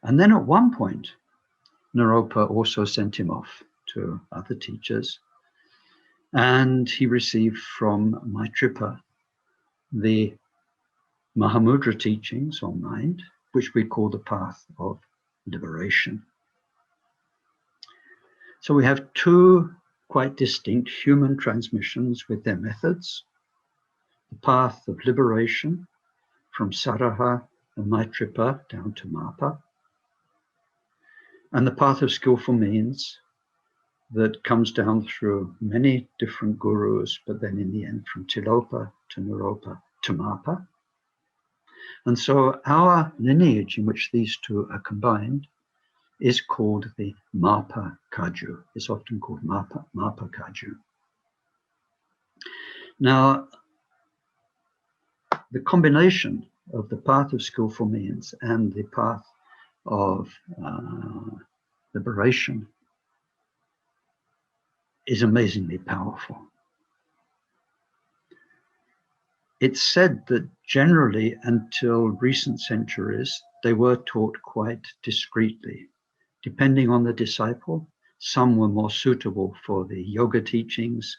And then at one point, Naropa also sent him off to other teachers, and he received from Maitripa the Mahamudra teachings on mind, which we call the path of liberation. So we have 2 quite distinct human transmissions with their methods. The path of liberation from Saraha and Maitripa down to Marpa, and the path of skillful means that comes down through many different gurus, but then in the end from Tilopa to Naropa to Marpa. And so our lineage in which these 2 are combined is called the Marpa Kaju. It's often called Marpa Kaju. Now, the combination of the path of skillful means and the path of liberation is amazingly powerful. It's said that generally until recent centuries, they were taught quite discreetly. Depending on the disciple, some were more suitable for the yoga teachings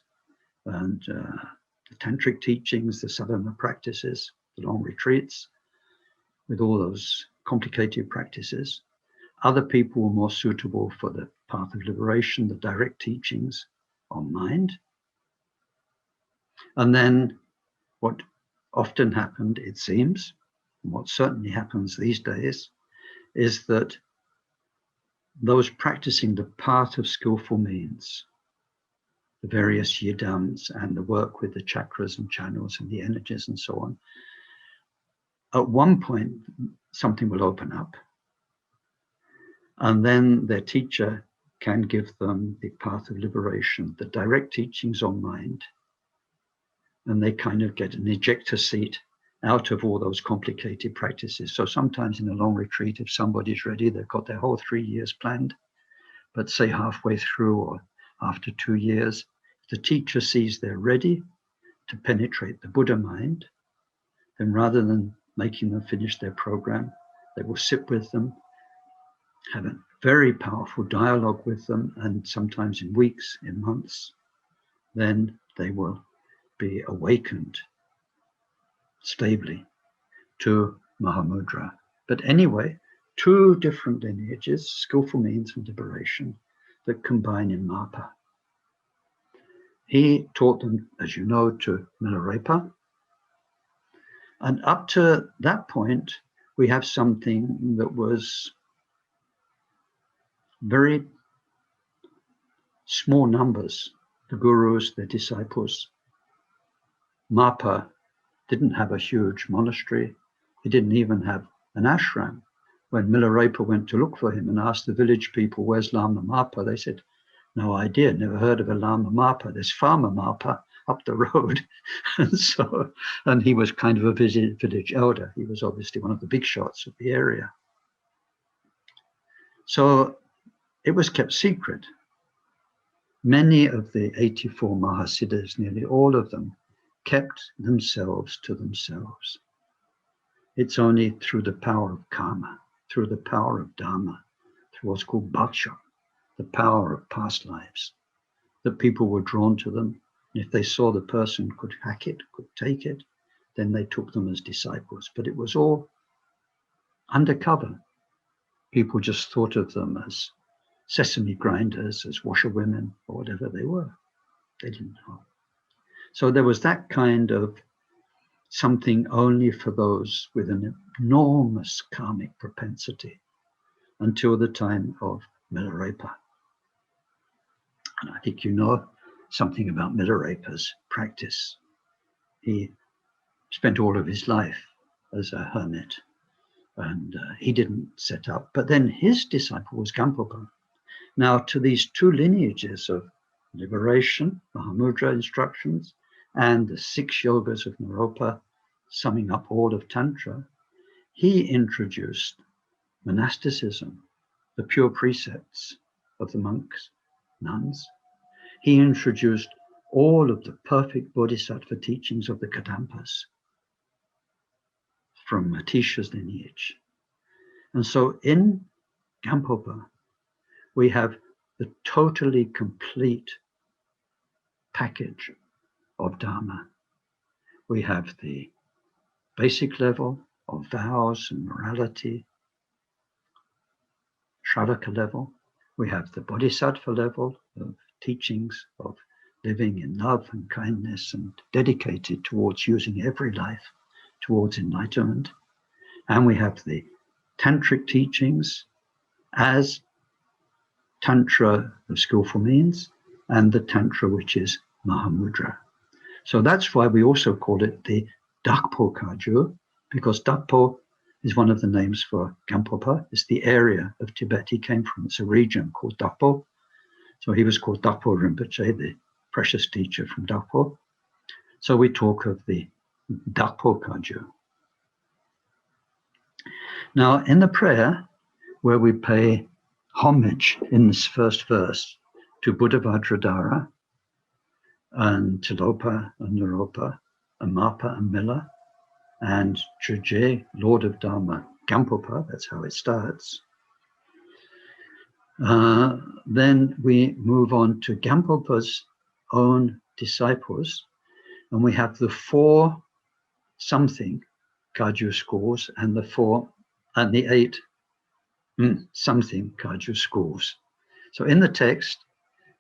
and the tantric teachings, the sadhana practices, the long retreats, with all those complicated practices. Other people were more suitable for the path of liberation, the direct teachings on mind. And then what often happened, it seems, and what certainly happens these days, is that those practicing the path of skillful means, the various yidams and the work with the chakras and channels and the energies and so on, at one point something will open up, and then their teacher can give them the path of liberation, the direct teachings on mind, and they kind of get an ejector seat out of all those complicated practices. So sometimes in a long retreat, if somebody's ready, they've got their whole 3 years planned, but say halfway through or after 2 years, if the teacher sees they're ready to penetrate the Buddha mind, then rather than making them finish their program, they will sit with them, have a very powerful dialogue with them, and sometimes in weeks, in months, then they will be awakened stably to Mahamudra. But anyway, 2 different lineages, skillful means and liberation, that combine in Marpa. He taught them, as you know, to Milarepa. And up to that point, we have something that was very small numbers, the gurus, the disciples. Mapa didn't have a huge monastery. He didn't even have an ashram. When Milarepa went to look for him and asked the village people, where's Lama Mapa? They said, no idea, never heard of a Lama Mapa. There's Farmer Mapa up the road. and he was kind of a village elder. He was obviously one of the big shots of the area. So it was kept secret. Many of the 84 Mahasiddhas, nearly all of them, kept themselves to themselves. It's only through the power of karma, through the power of dharma, through what's called bhaksha, the power of past lives, that people were drawn to them. And if they saw the person could hack it, could take it, then they took them as disciples. But it was all undercover. People just thought of them as sesame grinders, as washerwomen, or whatever they were. They didn't know. So there was that kind of something only for those with an enormous karmic propensity until the time of Milarepa. And I think you know something about Milarepa's practice. He spent all of his life as a hermit, and he didn't set up. But then his disciple was Gampopa. Now, to these two lineages of liberation, Mahamudra instructions, and the 6 yogas of Naropa, summing up all of Tantra, he introduced monasticism, the pure precepts of the monks, nuns. He introduced all of the perfect bodhisattva teachings of the Kadampas from Atisha's lineage. And so in Gampopa, we have the totally complete package of Dharma. We have the basic level of vows and morality, Shravaka level. We have the Bodhisattva level of teachings of living in love and kindness and dedicated towards using every life towards enlightenment. And we have the Tantric teachings as Tantra of skillful means and the Tantra which is Mahamudra. So that's why we also call it the Dakpo Kagyu, because Dakpo is one of the names for Gampopa. It's the area of Tibet he came from. It's a region called Dakpo. So he was called Dakpo Rinpoche, the precious teacher from Dakpo. So we talk of the Dakpo Kagyu. Now, in the prayer, where we pay homage in this first verse to Buddha Vajradhara and Tilopa and Naropa and Mapa and Mila and Chuje, Lord of Dharma, Gampopa, that's how it starts. Then we move on to Gampopa's own disciples, and we have the 4 something Kagyu schools and the 8 something Kagyu schools. So in the text,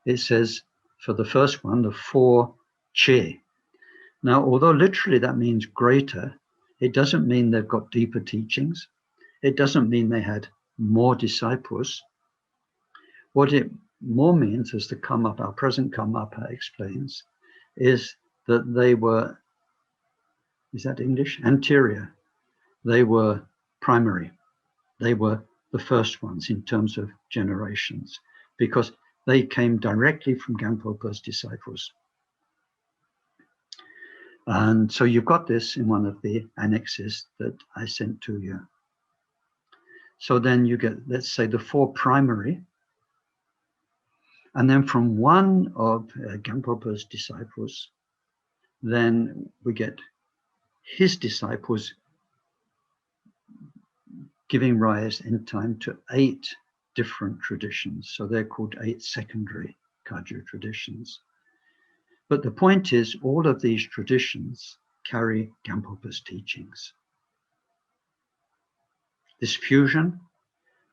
it says for the first one, the 4 che. Now, although literally that means greater, it doesn't mean they've got deeper teachings. It doesn't mean they had more disciples. What it more means, as the Karmapa, our present Karmapa explains, is that they were, is that English? Anterior. They were primary. They were the first ones in terms of generations, because they came directly from Gampopa's disciples. And so you've got this in one of the annexes that I sent to you. So then you get, let's say, the 4 primary. And then from one of Gampopa's disciples, then we get his disciples giving rise in time to 8 different traditions. So they're called 8 secondary Kagyu traditions. But the point is, all of these traditions carry Gampopa's teachings. This fusion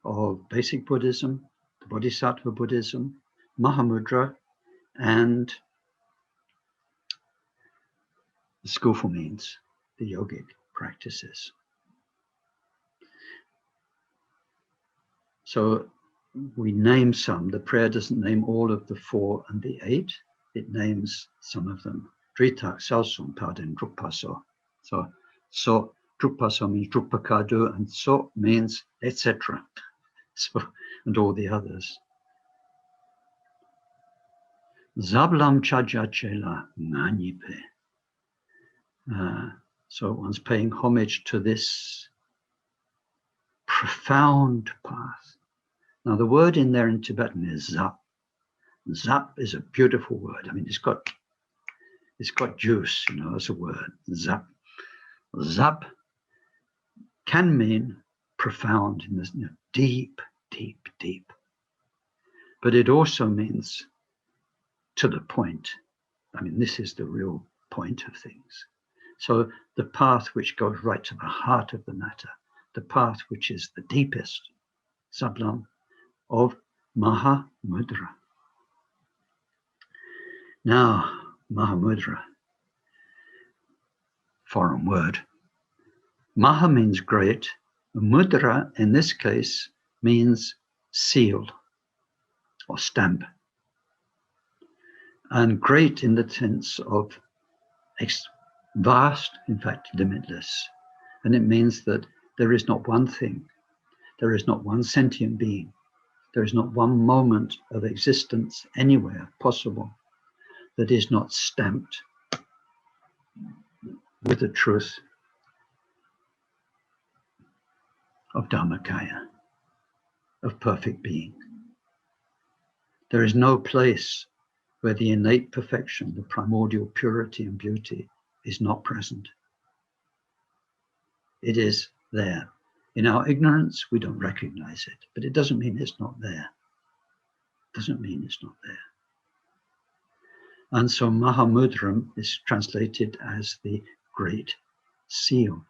of basic Buddhism, the Bodhisattva Buddhism, Mahamudra, and the skillful means, the yogic practices. So we name some. The prayer doesn't name all of the 4 and the 8. It names some of them. Dritak Salsum Paden Drupaso. So Drupaso means Drupakadu, and so means etc. So, and all the others. Zablam Chajachela Manipe. So one's paying homage to this profound path. Now the word in there in Tibetan is zap. Zap is a beautiful word. I mean, it's got juice, you know, as a word. Zap. Zap can mean profound, in this, you know, deep, deep, deep. But it also means to the point. I mean, this is the real point of things. So the path which goes right to the heart of the matter, the path which is the deepest, Sablam, of Mahamudra. Now, Mahamudra, foreign word. Maha means great. Mudra, in this case, means seal or stamp. And great in the sense of vast, in fact, limitless. And it means that there is not one thing, there is not one sentient being, there is not one moment of existence anywhere possible that is not stamped with the truth of Dharmakaya, of perfect being. There is no place where the innate perfection, the primordial purity and beauty is not present. It is there. In our ignorance, we don't recognize it, but it doesn't mean it's not there. It doesn't mean it's not there. And so Mahamudram is translated as the great seal.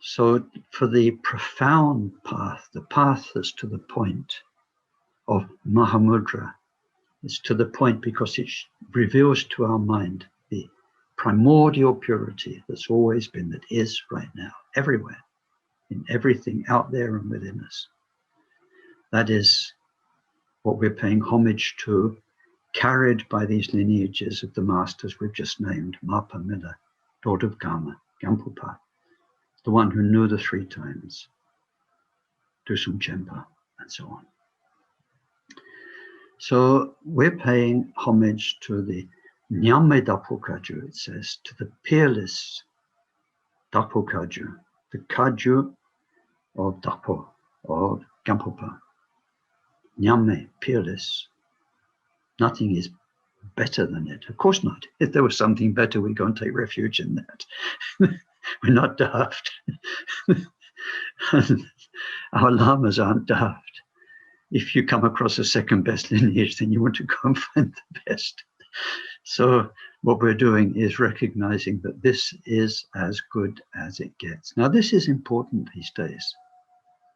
So for the profound path, the path that's to the point of Mahamudra, is to the point because it reveals to our mind the primordial purity that's always been, that is right now, everywhere, in everything out there and within us. That is what we're paying homage to, carried by these lineages of the masters we've just named, Mapa Miller, Lord of Gama, Gampopa, the one who knew the 3 times, Dusum Chempa, and so on. So we're paying homage to the Nyame Dapokaju, it says, to the peerless Dapokaju, the Kaju of Dapo, of Gampopa. Nyame, peerless. Nothing is better than it. Of course not. If there was something better, we'd go and take refuge in that. We're not daft. Our lamas aren't daft. If you come across a second best lineage, then you want to go and find the best. So what we're doing is recognizing that this is as good as it gets. Now, this is important these days.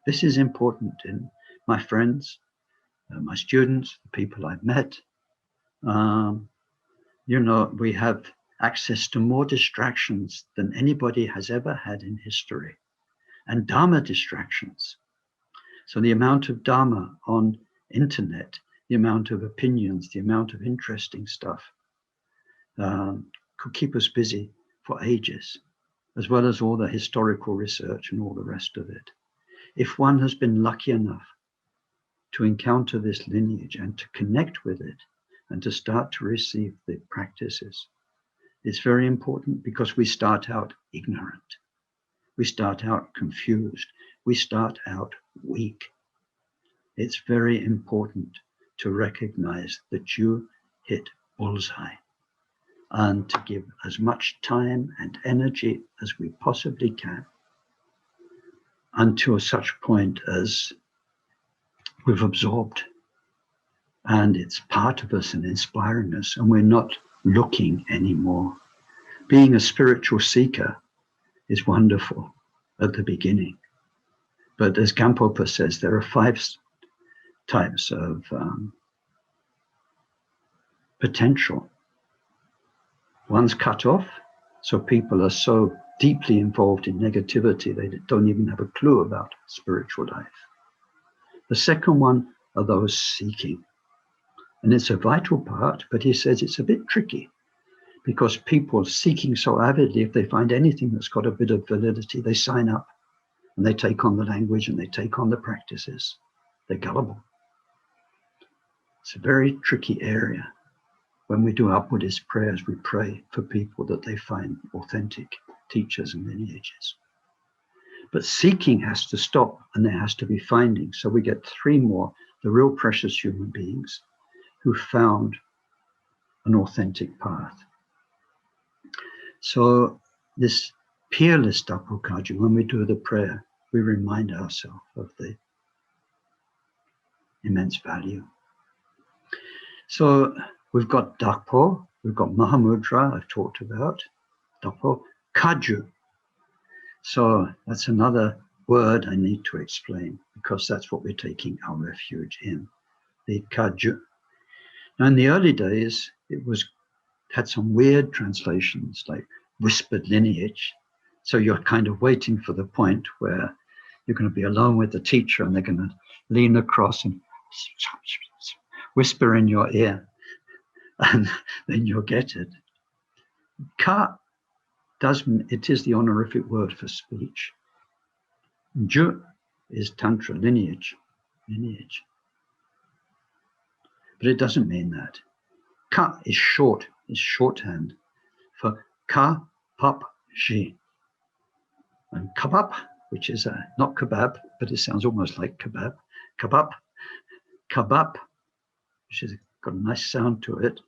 This is important in my friends, my students, the people I've met. You know, we have access to more distractions than anybody has ever had in history, and Dharma distractions. So the amount of Dharma on internet, the amount of opinions, the amount of interesting stuff could keep us busy for ages, as well as all the historical research and all the rest of it. If one has been lucky enough to encounter this lineage and to connect with it and to start to receive the practices, it's very important because we start out ignorant. We start out confused. We start out weak. It's very important to recognize that you hit bullseye and to give as much time and energy as we possibly can until such point as we've absorbed and it's part of us and inspiring us, and we're not looking anymore. Being a spiritual seeker is wonderful at the beginning. But as Gampopa says, there are 5 types of potential. One's cut off, so people are so deeply involved in negativity. They don't even have a clue about spiritual life. The second one are those seeking. And it's a vital part, but he says it's a bit tricky because people seeking so avidly, if they find anything that's got a bit of validity, they sign up and they take on the language and they take on the practices. They're gullible. It's a very tricky area. When we do our Buddhist prayers, we pray for people that they find authentic teachers and lineages. But seeking has to stop and there has to be finding. So we get three more, the real precious human beings who found an authentic path. So this peerless Dapokaju, when we do the prayer, we remind ourselves of the immense value. So we've got Dapo, we've got Mahamudra, I've talked about, Dapo, Kaju. So that's another word I need to explain because that's what we're taking our refuge in, the Kaju. Now in the early days, it had some weird translations like whispered lineage. So you're kind of waiting for the point where you're going to be alone with the teacher and they're going to lean across and whisper in your ear, and then you'll get it. Ka it is the honorific word for speech. Ju is Tantra, lineage. But it doesn't mean that. Ka is shorthand for ka, pap, ji. And kabab, which is not kebab, but it sounds almost like kebab. Kabab, which has got a nice sound to it,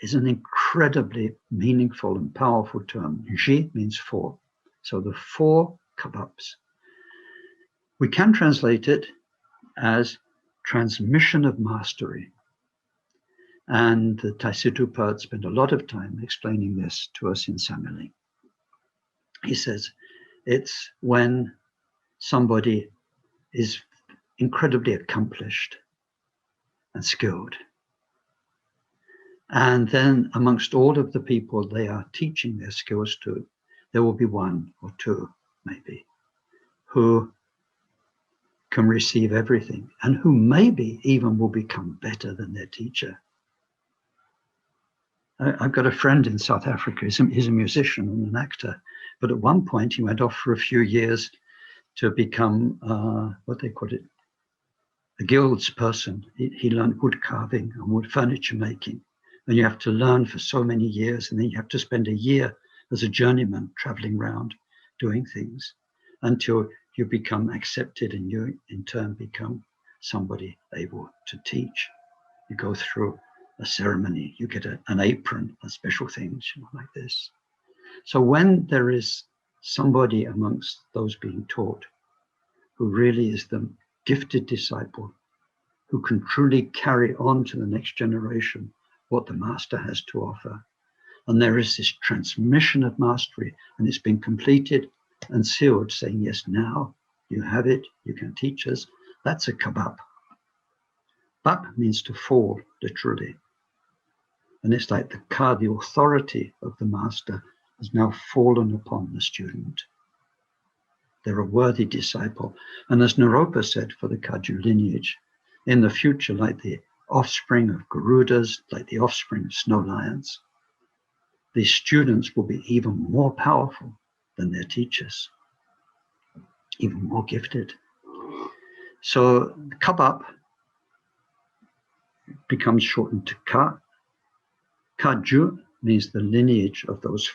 is an incredibly meaningful and powerful term. Ji means four. So the four kababs. We can translate it as transmission of mastery. And the Taisittupa spent a lot of time explaining this to us in Samiling. He says, it's when somebody is incredibly accomplished and skilled. And then amongst all of the people they are teaching their skills to, there will be one or two, maybe, who can receive everything and who maybe even will become better than their teacher. I've got a friend in South Africa. He's a musician and an actor, but at one point he went off for a few years to become what they call it, a guilds person. He learned wood carving and wood furniture making. And you have to learn for so many years, and then you have to spend a year as a journeyman traveling around doing things until you become accepted and you in turn become somebody able to teach. You go through a ceremony, you get an apron, a special things, like this. So when there is somebody amongst those being taught who really is the gifted disciple, who can truly carry on to the next generation what the master has to offer, and there is this transmission of mastery, and it's been completed and sealed, saying, yes, now you have it, you can teach us. That's a kabab. Bab means to fall, literally. And it's like the ka, the authority of the master, has now fallen upon the student. They're a worthy disciple. And as Naropa said for the Kaju lineage, in the future, like the offspring of Garudas, like the offspring of snow lions, these students will be even more powerful than their teachers, even more gifted. So kabab becomes shortened to ka. Kaju means the lineage of those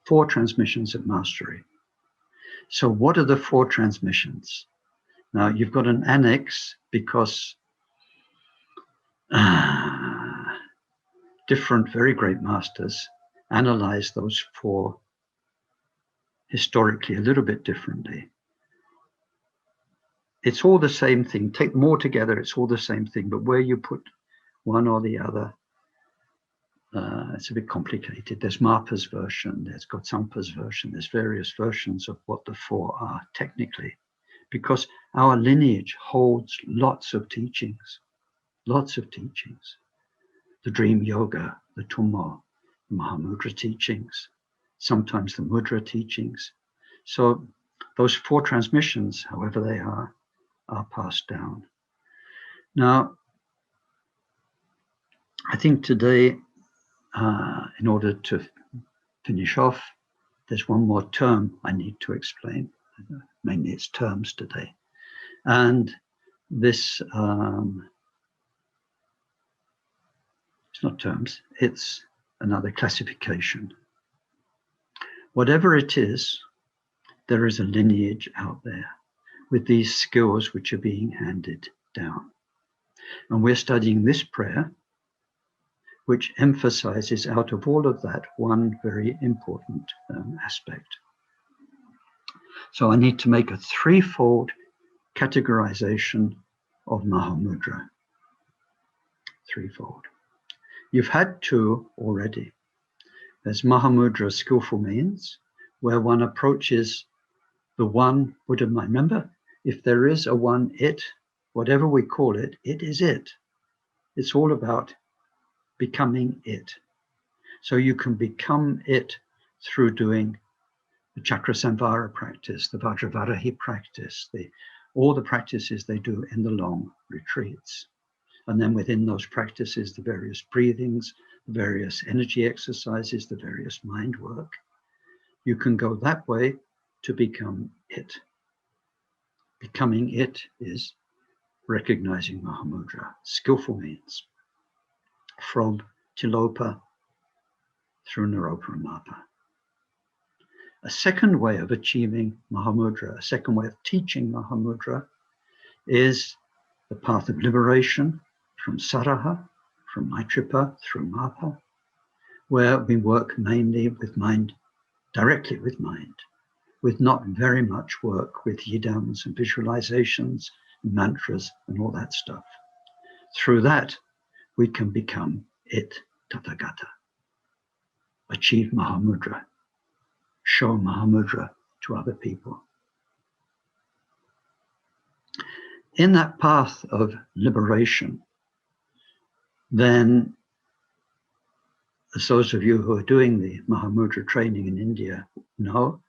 four transmissions of mastery. So what are the four transmissions? Now you've got an annex because different very great masters analyze those four historically a little bit differently. It's all the same thing. Take them all together, it's all the same thing, but where you put one or the other, it's a bit complicated. There's Marpa's version, there's Gotsampa's version, there's various versions of what the four are technically, because our lineage holds lots of teachings. The dream yoga, the Tummo, the Mahamudra teachings. sometimes the mudra teachings. So those 4 transmissions, however they are passed down. Now, I think today, in order to finish off, there's one more term I need to explain. Mainly it's terms today. And this, it's not terms, it's another classification. Whatever it is, there is a lineage out there with these skills which are being handed down. And we're studying this prayer, which emphasizes out of all of that one very important aspect. So I need to make a 3-fold categorization of Mahamudra. 3-fold. You've had 2 already. There's Mahamudra, skillful means, where one approaches the one Buddha mind. Remember, if there is a one it, whatever we call it, it is it. It's all about becoming it. So you can become it through doing the chakra samvara practice, the Vajradhara practice, all the practices they do in the long retreats. And then within those practices, the various breathings, the various energy exercises, the various mind work. You can go that way to become it. Becoming it is recognizing Mahamudra, skillful means, from Tilopa through Naropa and Mapa. A second way of achieving Mahamudra, a second way of teaching Mahamudra, is the path of liberation from Saraha, from Maitripa through Mapa, where we work mainly with mind, directly with mind, with not very much work with yidams and visualizations, mantras and all that stuff. Through that, we can become it, Tathagata, achieve Mahamudra, show Mahamudra to other people. In that path of liberation, then, as those of you who are doing the Mahamudra training in India know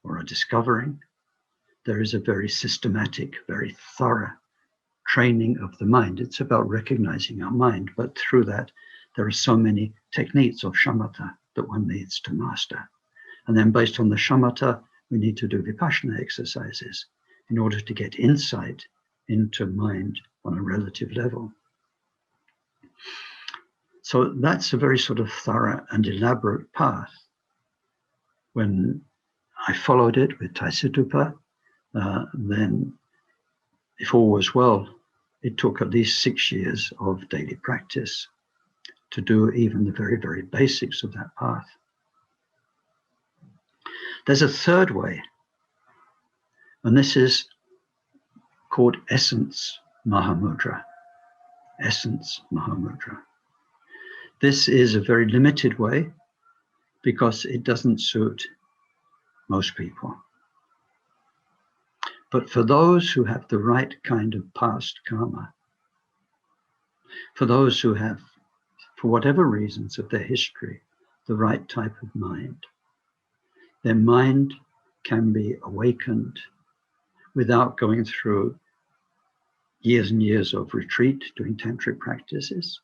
or are discovering, there is a very systematic, very thorough training of the mind. It's about recognizing our mind, but through that, there are so many techniques of shamatha that one needs to master. And then based on the shamatha, we need to do vipassana exercises in order to get insight into mind on a relative level. So that's a very sort of thorough and elaborate path. When I followed it with Taisitupa, then if all was well, it took at least 6 years of daily practice to do even the very, very basics of that path. There's a third way, and this is called Essence Mahamudra. Essence Mahamudra. This is a very limited way because it doesn't suit most people. But for those who have the right kind of past karma, for those who have, for whatever reasons of their history, the right type of mind, their mind can be awakened without going through years and years of retreat doing tantric practices,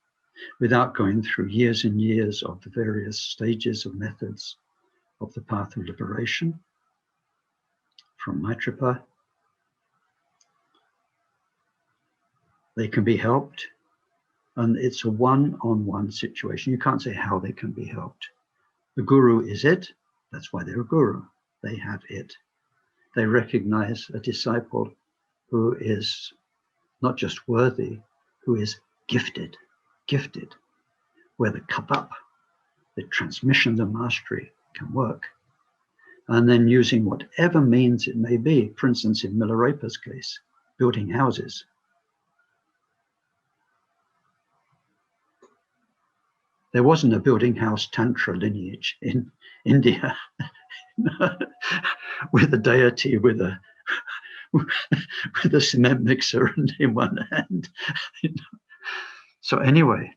without going through years and years of the various stages of methods of the path of liberation from Maitripa. They can be helped, and it's a one-on-one situation. You can't say how they can be helped. The guru is it, that's why they're a guru. They have it. They recognize a disciple who is not just worthy, who is gifted, where the cup-up, the transmission, the mastery can work. And then using whatever means it may be, for instance, in Milarepa's case, building houses. There wasn't a building house tantra lineage in India with a deity with a cement mixer in one hand. So anyway,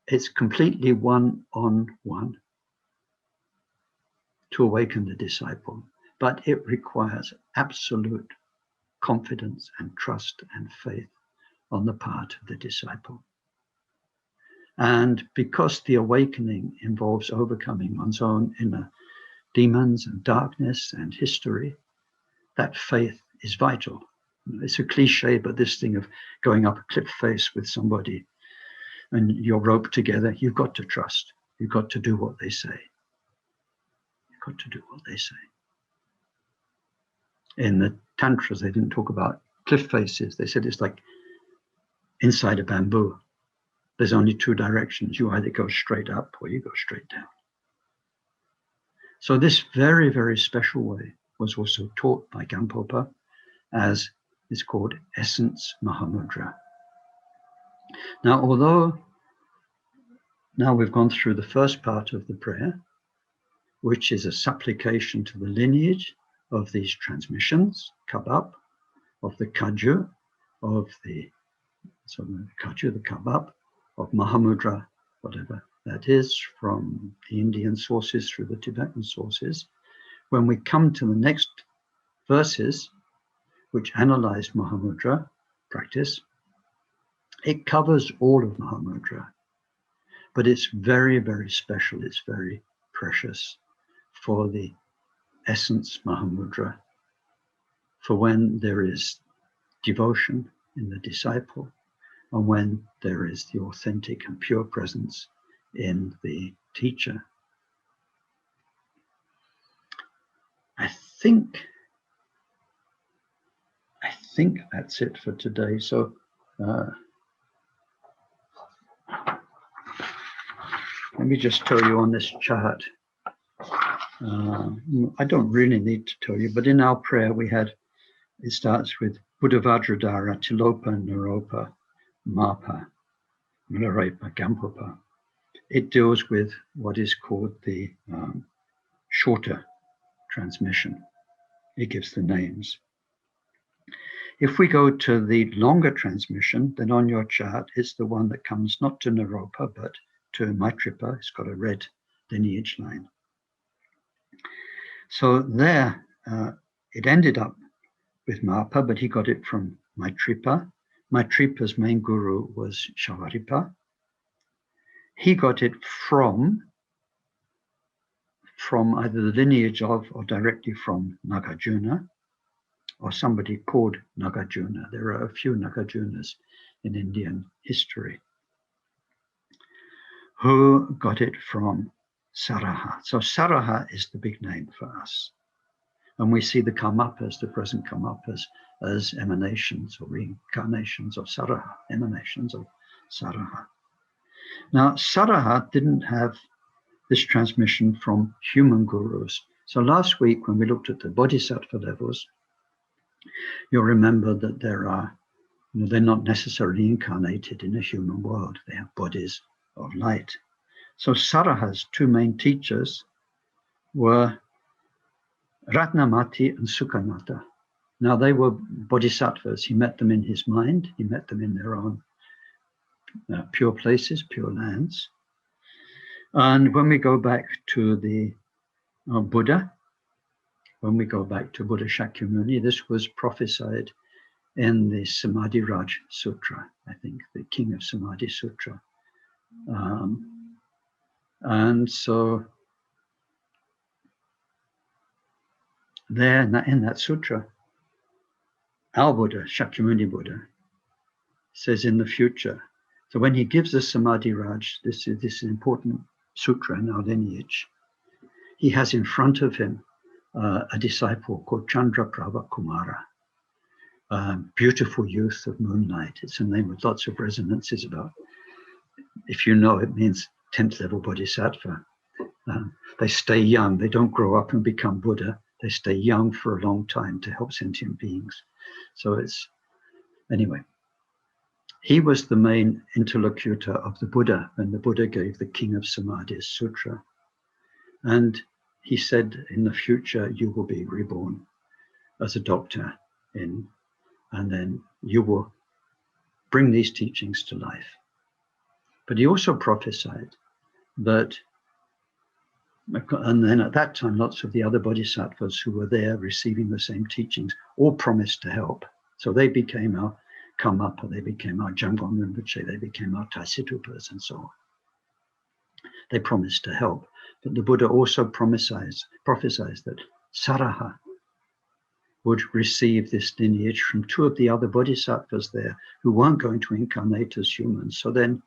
it's completely one-on-one. to awaken the disciple, but it requires absolute confidence and trust and faith on the part of the disciple. And because the awakening involves overcoming one's own inner demons and darkness and history, that faith is vital. It's a cliche, but this thing of going up a cliff face with somebody and you're roped together, you've got to trust. You've got to do what they say. You've got to do what they say. In the tantras, they didn't talk about cliff faces. They said it's like inside a bamboo. There's only two directions. You either go straight up or you go straight down. So this very, very special way was also taught by Gampopa, as is called Essence Mahamudra. Now, although now we've gone through the first part of the prayer, which is a supplication to the lineage of these transmissions, kabab, of the kaju, of the kaju, the kabab, of Mahamudra, whatever that is, from the Indian sources through the Tibetan sources. When we come to the next verses, which analyze Mahamudra practice, it covers all of Mahamudra, but it's very, very special. It's very precious for the essence Mahamudra, for when there is devotion in the disciple, and when there is the authentic and pure presence in the teacher. I think that's it for today. So let me just tell you on this chart. I don't really need to tell you, but in our prayer it starts with Buddha Vajradhara, Tilopa, Naropa, Mapa, Milarepa, Gampopa. It deals with what is called the shorter transmission. It gives the names. If we go to the longer transmission, then on your chart is the one that comes not to Naropa, but to Maitripa. It's got a red lineage line. So there, it ended up with Mapa, but he got it from Maitripa. Maitripa's main guru was Shavaripa. He got it from either the lineage of or directly from Nagarjuna, or somebody called Nagarjuna. There are a few Nagarjunas in Indian history who got it from Saraha. So Saraha is the big name for us. And we see the Karmapas, the present Karmapas, as emanations or reincarnations of Saraha, emanations of Saraha. Now, Saraha didn't have this transmission from human gurus. So last week, when we looked at the bodhisattva levels, you'll remember that they're not necessarily incarnated in a human world. They have bodies of light. So Saraha's two main teachers were Ratnamati and Sukhanata. Now, they were bodhisattvas. He met them in his mind. He met them in their own pure places, pure lands. And when we go back to the Buddha, when we go back to Buddha Shakyamuni, this was prophesied in the Samadhi Raj Sutra, I think, the King of Samadhi Sutra. And so there in that sutra, our Buddha, Shakyamuni Buddha, says in the future, so when he gives us Samadhi Raj, this is an important sutra in our lineage, he has in front of him a disciple called Chandraprabha Kumara, beautiful youth of moonlight. It's a name with lots of resonances about, if you know, it means 10th level bodhisattva. They stay young. They don't grow up and become Buddha. They stay young for a long time to help sentient beings. So anyway, he was the main interlocutor of the Buddha when the Buddha gave the King of Samadhi's Sutra. And he said, in the future, you will be reborn as a doctor, and then you will bring these teachings to life. But he also prophesied that And then at that time, lots of the other bodhisattvas who were there receiving the same teachings all promised to help. So they became our Karmapa, they became our Jamgon Rinpoche, they became our Taisitupas and so on. They promised to help. But the Buddha also prophesied that Saraha would receive this lineage from two of the other bodhisattvas there who weren't going to incarnate as humans. So then,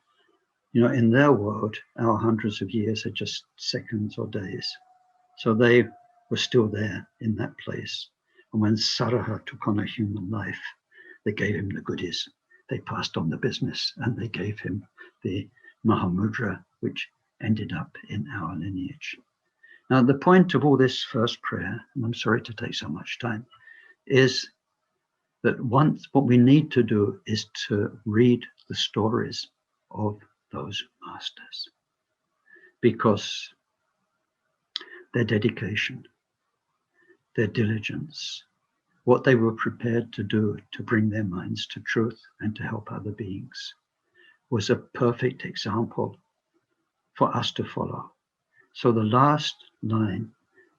in their world, our hundreds of years are just seconds or days. So they were still there in that place. And when Saraha took on a human life, they gave him the goodies. They passed on the business and they gave him the Mahamudra, which ended up in our lineage. Now, the point of all this first prayer, and I'm sorry to take so much time, is that what we need to do is to read the stories of those masters, because their dedication, their diligence, what they were prepared to do to bring their minds to truth and to help other beings was a perfect example for us to follow. So the last line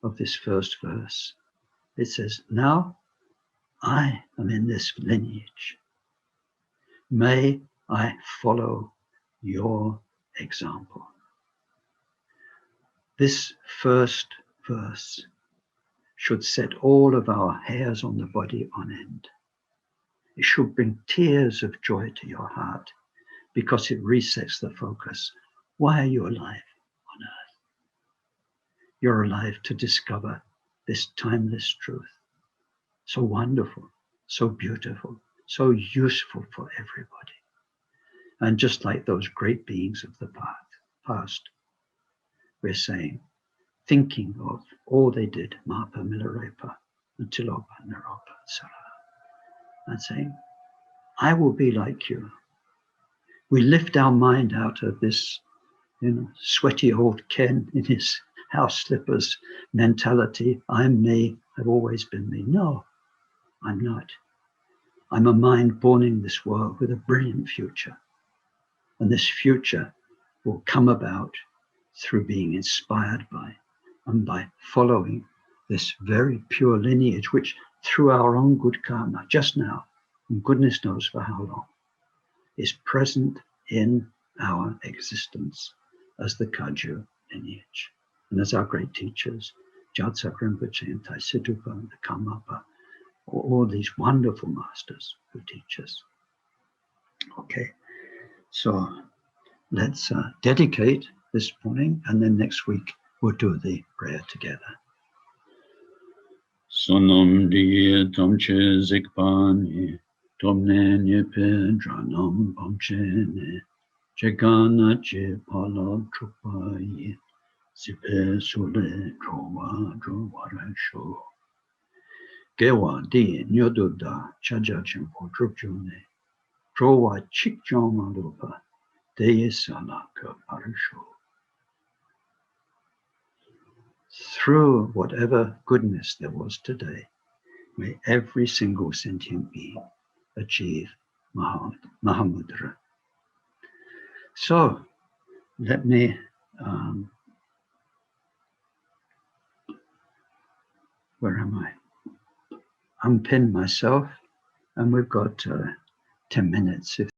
of this first verse, it says, "Now I am in this lineage. May I follow your example." This first verse should set all of our hairs on the body on end. It should bring tears of joy to your heart because it resets the focus. Why are you alive on earth? You're alive to discover this timeless truth. So wonderful, so beautiful, so useful for everybody. And just like those great beings of the past, we're saying, thinking of all they did, Mapa Milarepa, Untitled Naropa, Sarah, and saying, I will be like you. We lift our mind out of this, sweaty old Ken in his house slippers mentality. I'm me, I've always been me. No, I'm not. I'm a mind born in this world with a brilliant future. And this future will come about through being inspired by and by following this very pure lineage, which through our own good karma, just now, and goodness knows for how long, is present in our existence as the Kagyu lineage. And as our great teachers, Gyatso Rinpoche and Taisitupa and the Karmapa, all these wonderful masters who teach us. Okay, so let's dedicate this morning, and then next week we'll do the prayer together. Sonam diye tomche zikpani, tomne nyepe dranam pomchene, chegana che pala trupayi, sipe sule drowa drowarasho. Gewa di nyoduda chaja chenpo trupjune, drowa chikjoma lupa, deye salaka parisho. Through whatever goodness there was today, may every single sentient being achieve Mahamudra. So let me where am I? Unpin myself, and we've got 10 minutes if